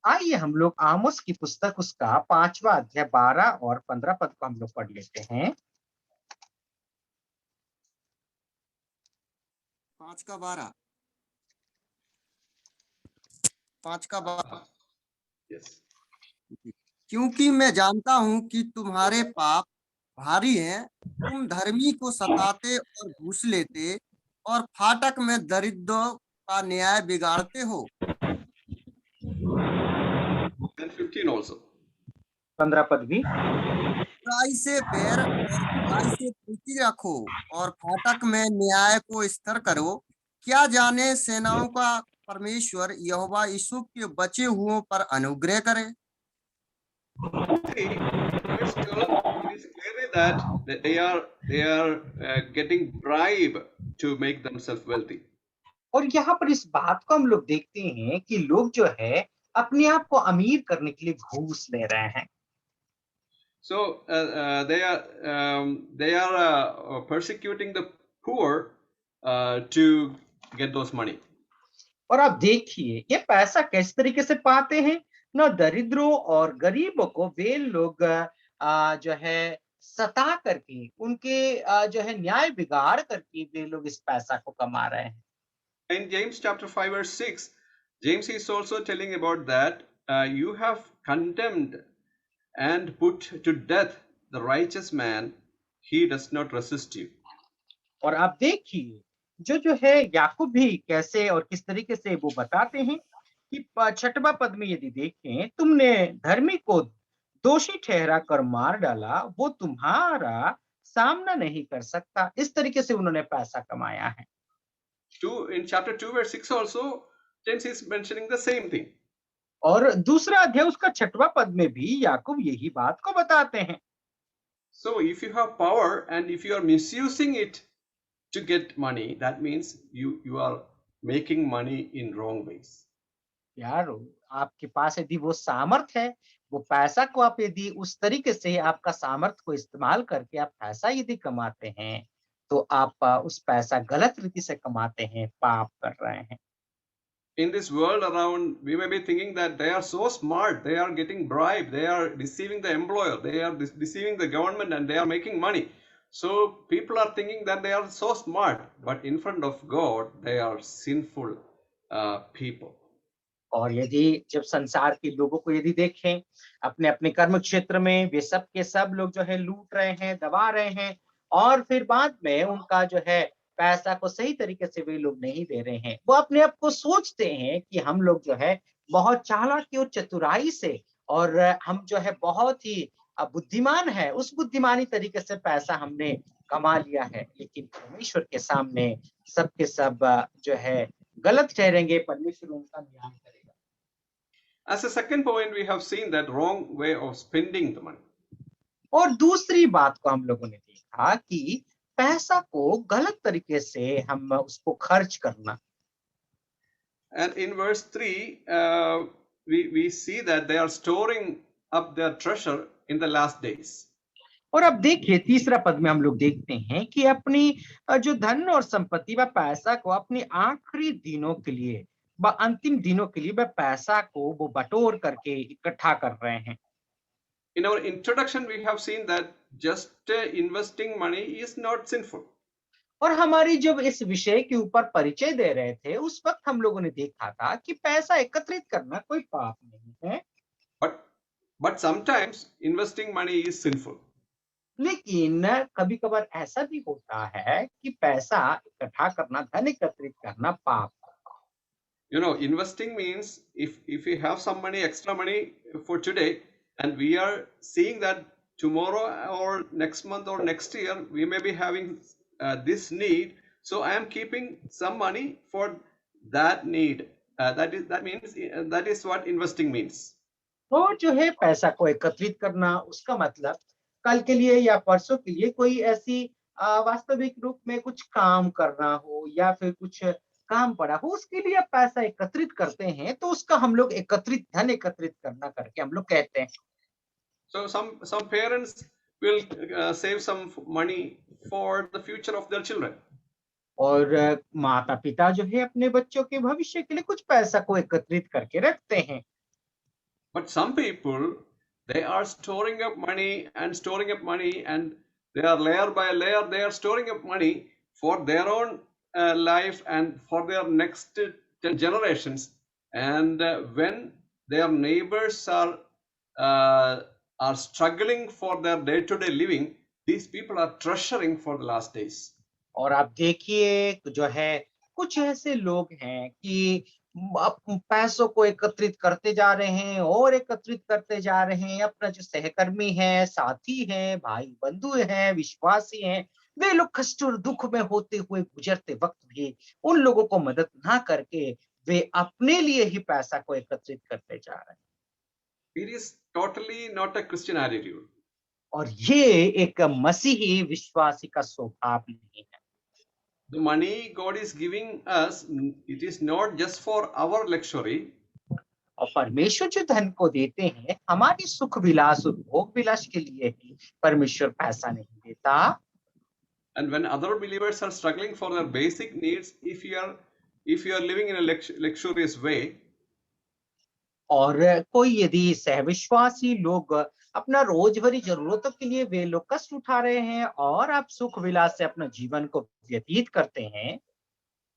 आइए हम लोग आमोस की पुस्तक उसका 5वां अध्याय 12 और 15 पद को हम लोग पढ़ लेते हैं। 5 का 12 5 का 12 Yes. क्योंकि मैं जानता हूं कि तुम्हारे पाप भारी हैं, तुम धर्मी को सताते और घूस लेते और फाटक में दरिद्रों का न्याय बिगाड़ते हो। And 15 also. 15 पद भी, बुराई से बैर और बुराई से प्रीति रखो और फाटक में न्याय को स्थिर करो। क्या जाने सेनाओं का परमेश्वर यहोवा यूसुफ के बचे हुओं पर अनुग्रह करे। See, verse 12, it is clearly that they are getting bribe to make themselves wealthy. और यहाँ पर इस बात को हम लोग देखते हैं कि लोग जो है अपने आप को अमीर करने के लिए घूस ले रहे हैं। So they are persecuting the poor to get those money. और आप देखिए ये पैसा किस तरीके से पाते हैं, न दरिद्रों और गरीबों को वे लोग जो है सता करके उनके जो है न्याय बिगाड़ करके वे लोग इस पैसा को कमा रहे हैं। In James chapter 5 verse 6, James is also telling about that you have condemned and put to death the righteous man, he does not resist you. और आप देखिए जो है याकूब भी कैसे और किस तरीके से वो बताते हैं कि 6वां पद में यदि देखें, तुमने धर्मी को दोषी ठहरा कर मार डाला, वो तुम्हारा सामना नहीं कर सकता। इस तरीके से उन्होंने पैसा कमाया है। In chapter 2 verse 6 also, James is mentioning the same thing. और दूसरा अध्याय उसका 6वां पद में भी याकूब यही बात को बताते हैं। So if you have power and if you are misusing it to get money, that means you are making money in wrong ways. यार आपके पास यदि वो सामर्थ है, वो पैसा को आप यदि उस तरीके से आपका सामर्थ को इस्तेमाल करके आप पैसा यदि कमाते हैं, तो आप उस पैसा गलत रीति से कमाते हैं, पाप कर रहे हैं। In this world around, we may be thinking that they are so smart, they are getting bribed, they are deceiving the employer, they are deceiving the government, and they are making money. So people are thinking that they are so smart, but in front of God, they are sinful people. और यदि जब संसार के लोगों को यदि देखें अपने अपने कर्म क्षेत्र में, वे सब के सब लोग जो है लूट रहे हैं, दबा रहे हैं, और फिर बाद में उनका जो है पैसा को सही तरीके से वे लोग नहीं दे रहे हैं। वो अपने आप को सोचते हैं कि हम लोग जो है बहुत चालाकी और चतुराई से, और हम जो है बहुत ही बुद्धिमान है, उस बुद्धिमानी तरीके से पैसा हमने कमा लिया है। लेकिन परमेश्वर के सामने सब के सब जो है गलत ठहरेंगे, परमेश्वर उनका न्याय करेगा। As a second point, we have seen that wrong way of spending the money. और दूसरी बात को हम लोगों ने देखा कि पैसा को गलत तरीके से हम उसको खर्च करना। And in verse 3, we see that they are storing up their treasure in the last days. और अब देखिए तीसरा पद में हम लोग देखते हैं कि अपनी जो धन और संपत्ति व पैसा को अपनी आखिरी दिनों के लिए व अंतिम दिनों के लिए वह पैसा को वो बटोर करके इकट्ठा कर रहे हैं। In our introduction, we have seen that just investing money is not sinful. और हमारी जब इस विषय के ऊपर परिचय दे रहे थे, उस वक्त हम लोगों ने देखा था कि पैसा एकत्रित करना कोई पाप नहीं है। But sometimes investing money is sinful. लेकिन कभी कभार ऐसा भी होता है कि पैसा इकट्ठा करना, धन एकत्रित करना पाप है। You know, investing means if we have some money, extra money for today, and we are seeing that tomorrow or next month or next year we may be having this need, so I am keeping some money for that need. That means that is what investing means. तो जो है पैसा को एकत्रित करना, उसका मतलब कल के लिए या परसों के लिए कोई ऐसी वास्तविक रूप में कुछ काम करना हो या फिर कुछ काम पड़ा हो, उसके लिए आप पैसा एकत्रित करते हैं, तो उसका हम लोग धन एकत्रित करना करके हम लोग कहते हैं। So some parents will save some money for the future of their children. और माता पिता जो है अपने बच्चों के भविष्य के लिए कुछ पैसा को एकत्रित करके रखते हैं। But some people, they are storing up money and storing up money, and they are layer by layer, they are storing up money for their own life and for their next 10 generations. And when their neighbors are struggling for their day-to-day living, these people are treasuring for the last days. और आप देखिए जो है कुछ ऐसे लोग हैं कि पैसों को एकत्रित करते जा रहे हैं और एकत्रित करते जा रहे हैं। अपना जो सहकर्मी है, साथी है, भाई बंधु हैं, विश्वासी हैं, वे लोग कष्ट और दुख में होते हुए गुजरते वक्त भी उन लोगों को मदद ना करके वे अपने लिए ही पैसा को एकत्रित करते जा रहे हैं। It is totally not a Christian attitude. और ये एक मसीही विश्वासी का स्वभाव नहीं है। The money God is giving us, it is not just for our luxury. और परमेश्वर जो धन को देते हैं हमारी सुख विलास और भोग विलास के लिए ही, परमेश्वर पैसा नहीं देता। And when other believers are struggling for their basic needs, if you are living in a luxurious way, और कोई यदि सहविश्वासी लोग अपना रोजभरी जरूरतों के लिए वे लोग कष्ट उठा रहे हैं और आप सुख विलास से अपना जीवन को व्यतीत करते हैं,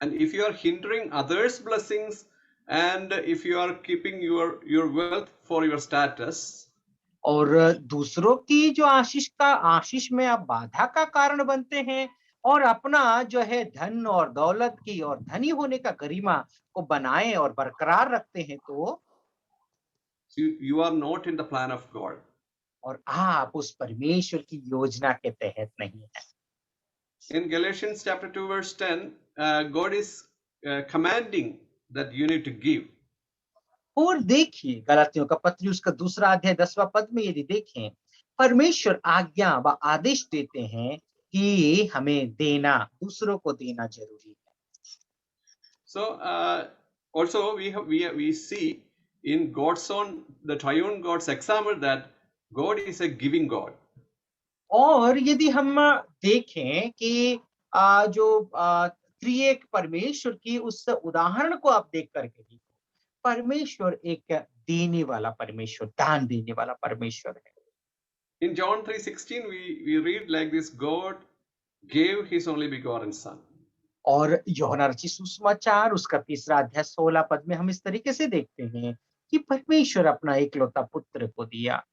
and if you are hindering others' blessings, and if you are keeping your wealth for your status, और दूसरों की जो आशीष में आप बाधा का कारण बनते हैं और अपना जो है धन और दौलत की और धनी होने का गरिमा को बनाए और बरकरार रखते हैं, तो you are not in the plan of God. और आप उस परमेश्वर की योजना के तहत नहीं है। In Galatians chapter 2 verse 10, God is commanding that you need to give. और देखिए गलातियों का पत्री उसका 2 अध्याय 10वां पद में यदि देखें, परमेश्वर आज्ञा व आदेश देते हैं कि हमें देना, दूसरों को देना जरूरी है। So also we see in God's own, the triune God's example, that God is a giving God. और यदि हम देखें कि जो त्रिएक परमेश्वर की उस उदाहरण को आप देख करके देखो, परमेश्वर एक देने वाला परमेश्वर, दान देने वाला परमेश्वर है। In John 3:16 we read like this: God gave his only begotten son. और यूहन्ना रचित सुसमाचार उसका 3 अध्याय 16 पद में हम इस तरीके से देखते हैं कि परमेश्वर अपना एकलौता पुत्र को दिया।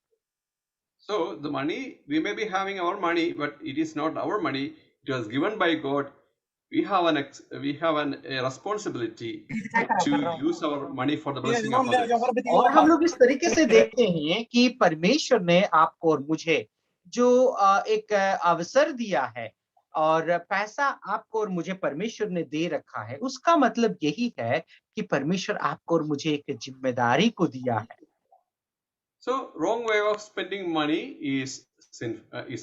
So the money, we may be having our money, but it is not our money. It was given by God. We have a responsibility to use our money for the blessing of others. और हम लोग इस तरीके से देखते हैं कि परमेश्वर ने आपको और मुझे जो एक अवसर दिया है और पैसा आपको और मुझे परमेश्वर ने दे रखा है, उसका मतलब यही है कि परमेश्वर आपको और मुझे एक जिम्मेदारी को दिया है। So wrong way of spending money is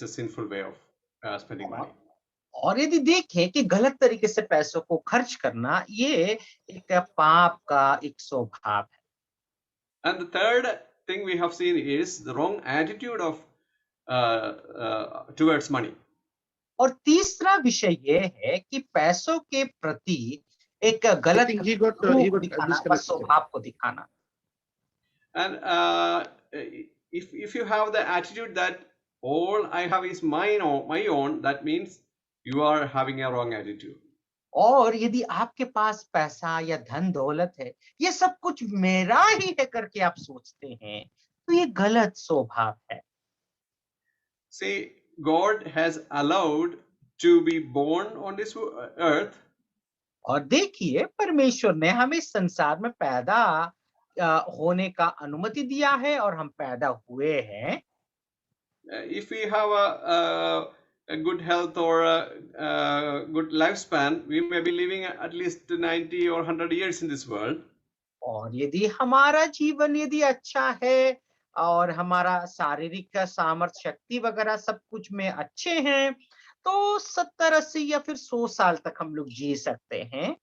a sinful way of spending money. और यदि देखें कि गलत तरीके से पैसों को खर्च करना, ये एक पाप का एक स्वभाव है। And the third thing we have seen is the wrong attitude of towards money. और तीसरा विषय ये है कि पैसों के प्रति एक गलत स्वभाव को दिखाना। And if you have the attitude that all I have is my own, that means you are having a wrong attitude. और यदि आपके पास पैसा या धन दौलत है, ये सब कुछ मेरा ही है करके आप सोचते हैं, तो ये गलत स्वभाव है। See, God has allowed to be born on this earth. और देखिए परमेश्वर ने हमें इस संसार में पैदा होने का अनुमति दिया है और हम पैदा हुए हैं। If we have a good health or a good lifespan, we may be living at least 90 or 100 years in this world. और यदि हमारा जीवन यदि अच्छा है और हमारा शारीरिक सामर्थ्य शक्ति वगैरह सब कुछ में अच्छे हैं तो 70-80 या फिर 100 साल तक हम लोग जी सकते हैं।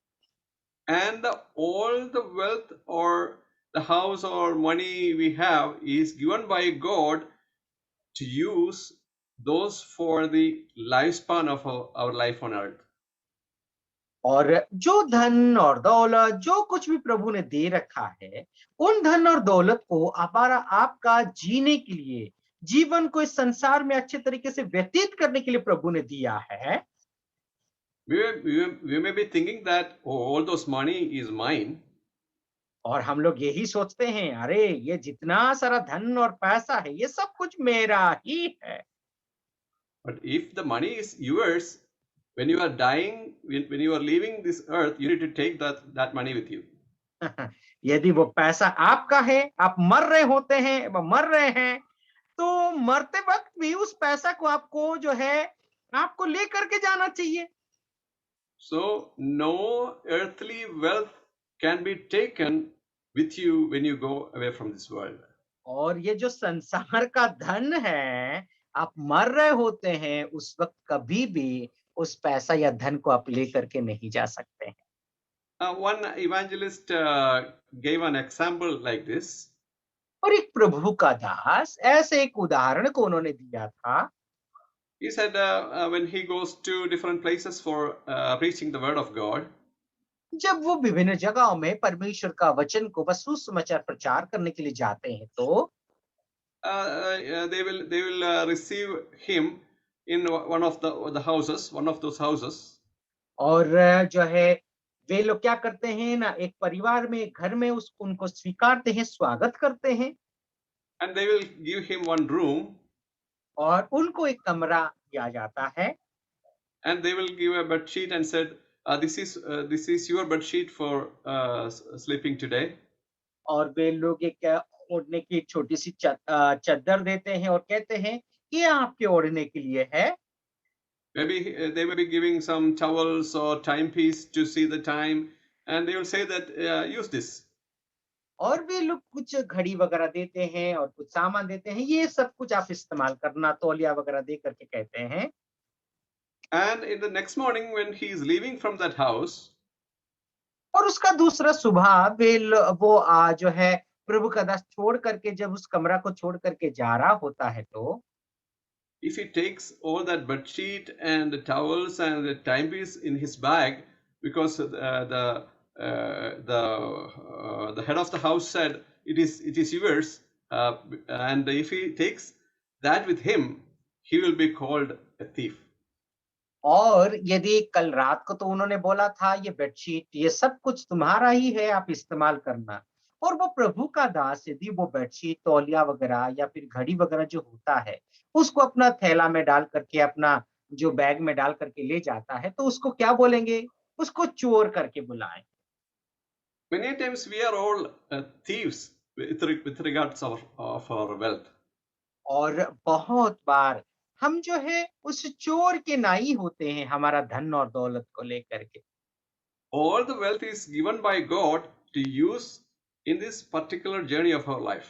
And all the wealth or the house or money we have is given by God to use those for the lifespan of our life on earth. और जो धन और दौलत जो कुछ भी प्रभु ने दे रखा है उन धन और दौलत को हमारा आपका जीने के लिए जीवन को इस संसार में अच्छे तरीके से व्यतीत करने के लिए प्रभु ने दिया है। We may be thinking that, oh, all those money is mine. और हम लोग यही सोचते हैं अरे ये जितना सारा धन और पैसा है ये सब कुछ मेरा ही है। But if the money is yours, when you are dying, when you are leaving this earth, you need to take that money with you. यदि वो पैसा आपका है आप मर रहे होते हैं मर रहे हैं तो मरते वक्त भी उस पैसा को आपको जो है आपको लेकर के जाना चाहिए। So no earthly wealth can be taken with you when you go away from this world. और ये जो संसार का धन है आप मर रहे होते हैं उस वक्त कभी भी उस पैसा या धन को आप लेकर के नहीं जा सकते हैं। One evangelist gave an example like this. और एक प्रभु का दास ऐसे एक उदाहरण को उन्होंने दिया था। He said when he goes to different places for preaching the word of God, जब वो विभिन्न जगहों में परमेश्वर का वचन को बस सुसमाचार प्रचार करने के लिए जाते हैं तो they will receive him in one of those houses. और जो है वे लोग क्या करते हैं ना एक परिवार में एक घर में उनको स्वीकारते हैं स्वागत करते हैं And they will give him one room. और उनको एक कमरा दिया जाता है। And they will give a bed sheet and said, this is your bed sheet for sleeping today. और वे लोग एक ओढ़ने की छोटी सी चद्दर देते हैं और कहते हैं ये आपके ओढ़ने के लिए है। Maybe they may be giving some towels or timepiece to see the time, and they will say that use this. और वे लोग कुछ घड़ी वगैरह देते हैं और कुछ सामान देते हैं ये सब कुछ आप इस्तेमाल करना तौलिया वगैरह दे करके कहते हैं। And in the next morning when he is leaving from that house, और उसका दूसरा सुबह वो जो है प्रभु का दास छोड़ करके जब उस कमरा को छोड़ करके जा रहा होता है तो if he takes all that bed sheet and the towels and the timepiece in his bag, because the head of the house said it is yours, and if he takes that with him, he will be called a thief. और यदि कल रात को तो उन्होंने बोला था ये बेडशीट ये सब कुछ तुम्हारा ही है आप इस्तेमाल करना और वो प्रभु का दास यदि वो बेडशीट तौलिया वगैरह या फिर घड़ी वगैरह जो होता है उसको अपना थैला में डाल करके अपना जो बैग में डाल करके ले जाता है तो उसको क्या बोलेंगे उसको चोर करके बुलाएं। Many times we are all thieves with regards of our wealth. और बहुत बार हम जो है उस चोर के नाई होते हैं हमारा धन और दौलत को लेकर के। All the wealth is given by God to use in this particular journey of our life.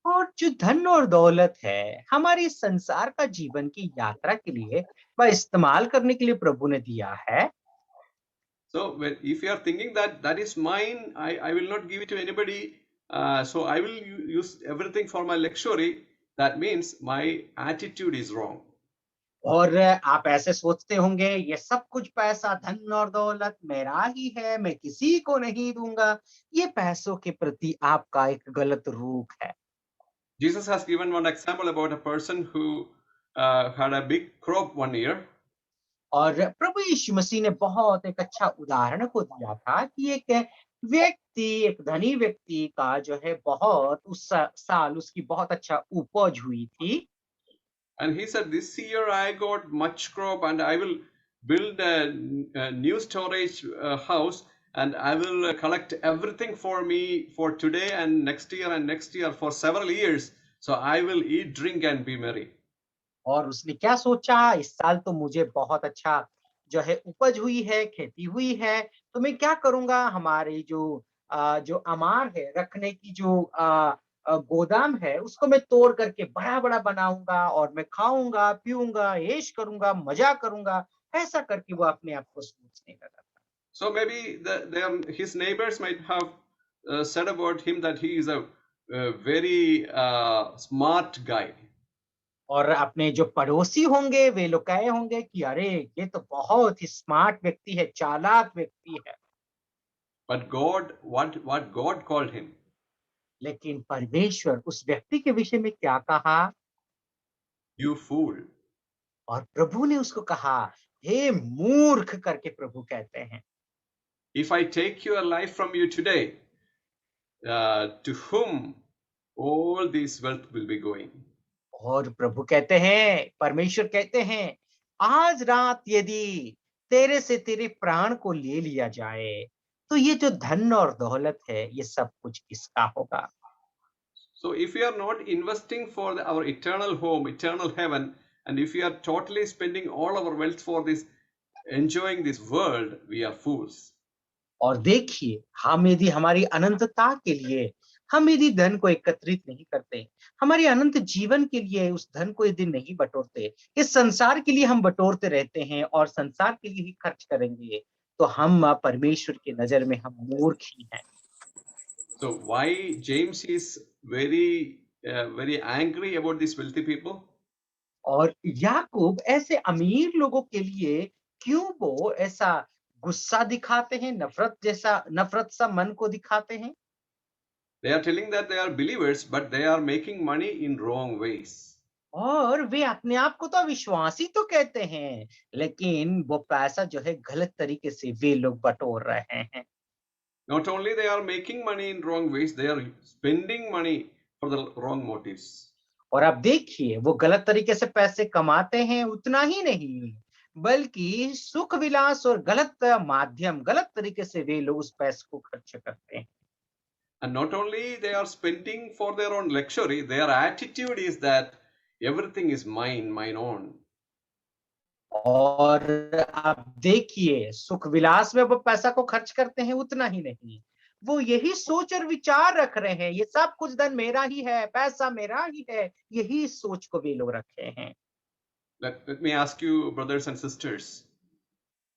और जो धन और दौलत है हमारी संसार का जीवन की यात्रा के लिए वह इस्तेमाल करने के लिए प्रभु ने दिया है। So if you are thinking that is mine, I will not give it to anybody, so I will use everything for my luxury, that means my attitude is wrong. और आप ऐसे सोचते होंगे ये सब कुछ पैसा धन और दौलत मेरा ही है मैं किसी को नहीं दूंगा ये पैसों के प्रति आपका एक गलत रूख है। Jesus has given one example about a person who had a big crop one year. और प्रभु यीशु मसीह ने बहुत एक अच्छा उदाहरण को दिया था कि एक धनी व्यक्ति का जो है बहुत उस साल उसकी बहुत अच्छा उपज हुई थी। And he said, this year I got much crop and I will build a new storage house, and I will collect everything for me for today and next year for several years. So I will eat, drink, and be merry. और उसने क्या सोचा, इस साल तो मुझे बहुत अच्छा जो है उपज हुई है, खेती हुई है, तो मैं क्या करूँगा, हमारी जो अमार है, रखने की गोदाम है, उसको मैं तोड़ करके बड़ा-बड़ा बनाऊँगा और मैं खाऊँगा, पीऊँगा, ऐश करूँगा, मज़ा करूँगा। ऐसा करके वो अपने आप को सोचने लगा। So maybe his neighbors might have said about him that he is a very smart guy. और अपने जो पड़ोसी होंगे, वे लोग कहे होंगे कि अरे! ये तो बहुत ही स्मार्ट व्यक्ति है, चालाक व्यक्ति है। But God, what God called him? लेकिन परमेश्वर उस व्यक्ति के विषय में क्या कहा? You fool. और प्रभु ने उसको कहा, हे मूर्ख करके प्रभु कहते हैं। If I take your life from you today, to whom all this wealth will be going? और प्रभु कहते हैं, परमेश्वर कहते हैं, आज रात यदि तेरे से तेरे प्राण को ले लिया जाए, तो ये जो धन और दौलत है, ये सब कुछ किसका होगा? So if we are not investing for our eternal home, eternal heaven, and if we are totally spending all our wealth for this, enjoying this world, we are fools. और देखिए, हम यदि हमारी अनंतता के लिए हम यदि धन को एकत्रित नहीं करते, हमारे अनंत जीवन के लिए उस धन को यदि नहीं बटोरते, इस संसार के लिए हम बटोरते रहते हैं और संसार के लिए ही खर्च करेंगे, तो हम परमेश्वर की नजर में हम मूर्ख ही हैं। So why James is very angry about these wealthy people? और याकूब ऐसे अमीर लोगों के लिए क्यों वो ऐसा गुस्सा दिखाते हैं, नफरत सा मन को दिखाते हैं? They are telling that they are believers, but they are making money in wrong ways. और वे अपने आप को तो विश्वासी तो कहते हैं, लेकिन वो पैसा जो है गलत तरीके से वे लोग बटोर रहे हैं। Not only they are making money in wrong ways, they are spending money for the wrong motives. और अब देखिए, वो गलत तरीके से पैसे कमाते हैं, उतना ही नहीं, बल्कि सुख विलास और गलत तरीके से वे लोग उस पैसे को खर्च करते हैं। And not only they are spending for their own luxury, their attitude is that everything is mine, mine own. और आप देखिए, सुख विलास में वो पैसा को खर्च करते हैं, उतना ही नहीं, वो यही सोच और विचार रख रहे हैं, ये सब कुछ धन मेरा ही है, पैसा मेरा ही है, यही सोच को वे लोग रखे हैं। Let me ask you, brothers and sisters,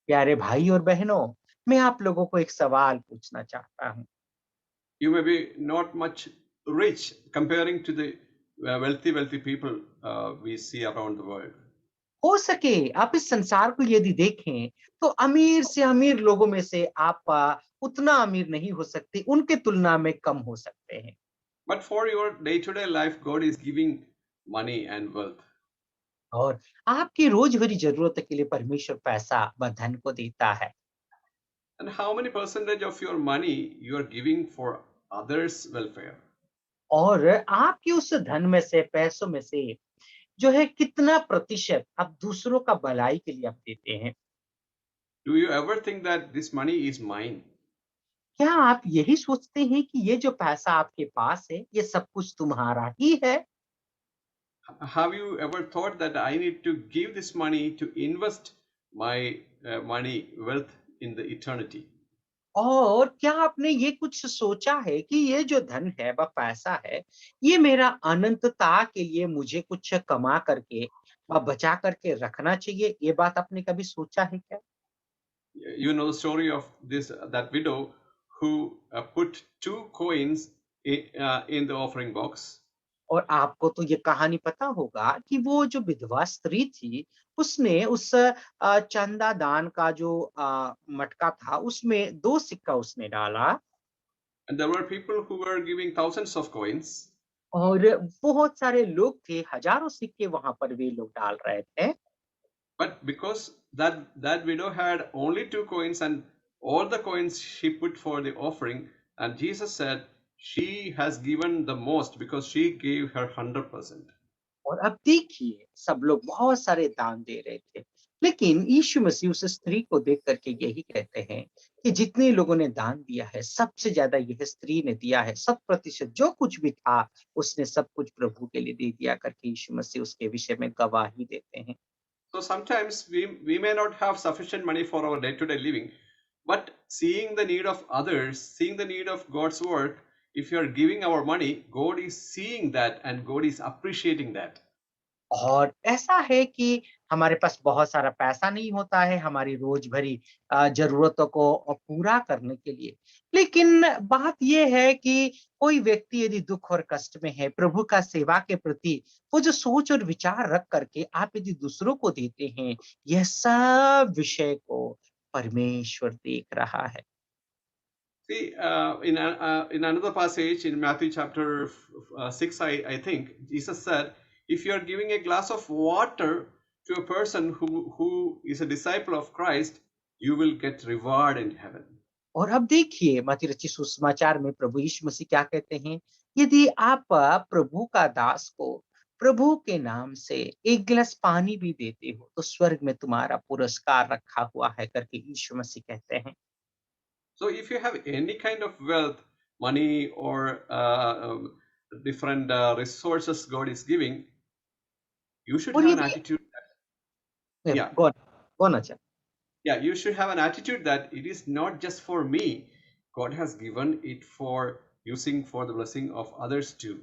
प्यारे भाई और बहनों, मैं आप लोगों को एक सवाल पूछना चाहता हूँ। you may be not much rich comparing to the wealthy people we see around the world. हो सके आप इस संसार को यदि देखें, तो अमीर से अमीर लोगों में से आप उतना अमीर नहीं हो सकते, उनके तुलना में कम हो सकते हैं। But for your day-to-day life, God is giving money and wealth. और आपकी रोजभरी जरूरत के लिए परमेश्वर पैसा व धन को देता है। And how many percentage of your money you are giving for others' welfare? और आपके उस धन में से, पैसों में से जो है कितना प्रतिशत आप दूसरों का भलाई के लिए आप देते हैं? Do you ever think that this money is mine? क्या आप यही सोचते हैं कि ये जो पैसा आपके पास है, ये सब कुछ तुम्हारा ही है? Have you ever thought that I need to give this money to invest my money, wealth in the eternity? और क्या आपने ये कुछ सोचा है कि ये जो धन है व पैसा है, ये मेरा अनंतता के लिए मुझे कुछ कमा करके व बचा करके रखना चाहिए? ये बात आपने कभी सोचा है क्या? You know the story of that widow who put 2 coins in the offering box. और आपको तो ये कहानी पता होगा कि वो जो विधवा स्त्री थी, उसने उस चंदा दान का जो मटका था, उसमें 2 सिक्का उसने डाला। And there were people who were giving thousands of coins. और बहुत सारे लोग थे, हजारों सिक्के वहां पर वे लोग डाल रहे थे। But because that widow had only 2 coins and all the coins she put for the offering, and Jesus said she has given the most because she gave her 100%. और अब देखिए, सब लोग बहुत सारे दान दे रहे थे, लेकिन यीशु मसीह उस स्त्री को देख करके यही कहते हैं कि जितने लोगों ने दान दिया है, सबसे ज्यादा यह स्त्री ने दिया है। 100% जो कुछ भी था, उसने सब कुछ प्रभु के लिए दे दिया करके यीशु मसीह उसके विषय में गवाही देते हैं। So sometimes we may not have sufficient money for our day-to-day living, but seeing the need of others, seeing the need of God's work, if you are giving our money, God is seeing that and God is appreciating that. और ऐसा है कि हमारे पास बहुत सारा पैसा नहीं होता है हमारी रोज भरी जरूरतों को पूरा करने के लिए। लेकिन बात यह है कि कोई व्यक्ति यदि दुख और कष्ट में है, प्रभु का सेवा के प्रति वो जो सोच और विचार रख करके आप यदि दूसरों को देते हैं, यह सब विषय को परमेश्वर देख रहा है। See, in another passage in Matthew chapter 6, I think, Jesus said, if you are giving a glass of water to a person who is a disciple of Christ, you will get reward in heaven. और अब देखिए मत्ती रचित सुसमाचार में प्रभु यीशु मसीह क्या कहते हैं, यदि आप प्रभु का दास को प्रभु के नाम से एक गिलास पानी भी देते हो, तो स्वर्ग में तुम्हारा पुरस्कार रखा हुआ है करके यीशु मसीह कहते हैं। So if you have any kind of wealth, money, or different resources God is giving, you should और have an यदि attitude. Yeah. कौन अच्छा Yeah, you should have an attitude that it is not just for me. God has given it for using for the blessing of others too.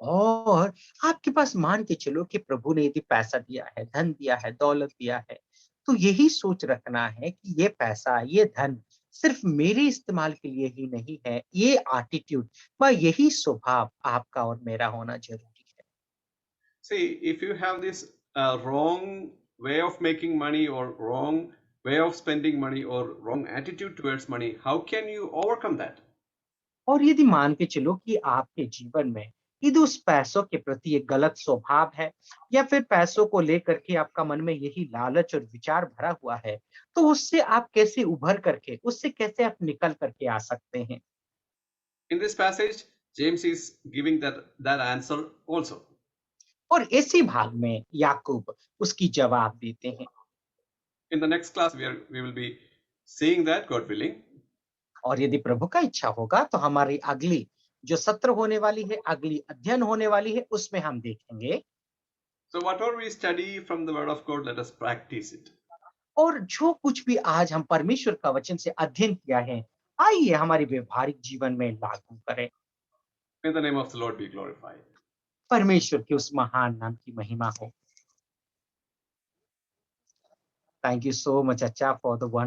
और आपके पास मान के चलो कि प्रभु ने यदि पैसा दिया है, धन दिया है, दौलत दिया है, तो यही सोच रखना है कि ये पैसा, ये धन सिर्फ मेरे इस्तेमाल के लिए ही नहीं है। ये एटीट्यूड व यही स्वभाव आपका और मेरा होना जरूरी है। See, if you have this wrong way of making money or wrong way of spending money or wrong attitude towards money, how can you overcome that? और यदि मान के चलो कि आपके जीवन में यदि उस पैसों के प्रति एक गलत स्वभाव है, या फिर पैसों को लेकर के आपका मन में यही लालच और विचार भरा हुआ है, तो उससे आप कैसे उभर करके, उससे कैसे आप निकल करके आ सकते हैं? In this passage, James is giving that answer also. और इसी भाग में याकूब उसकी जवाब देते हैं। In the next class, we will be seeing that, God willing. और यदि प्रभु का इच्छा होगा तो हमारी अगली जो सत्र होने वाली है, अगली अध्ययन होने वाली है, उसमें हम देखेंगे। So whatever we study from the word of God, let us practice it. और जो कुछ भी आज हम परमेश्वर का वचन से अध्ययन किया है, आइए हमारे व्यवहारिक जीवन में लागू करें। May the name of the Lord be glorified. परमेश्वर के उस महान नाम की महिमा हो। Thank you so much, Acha, for the wonderful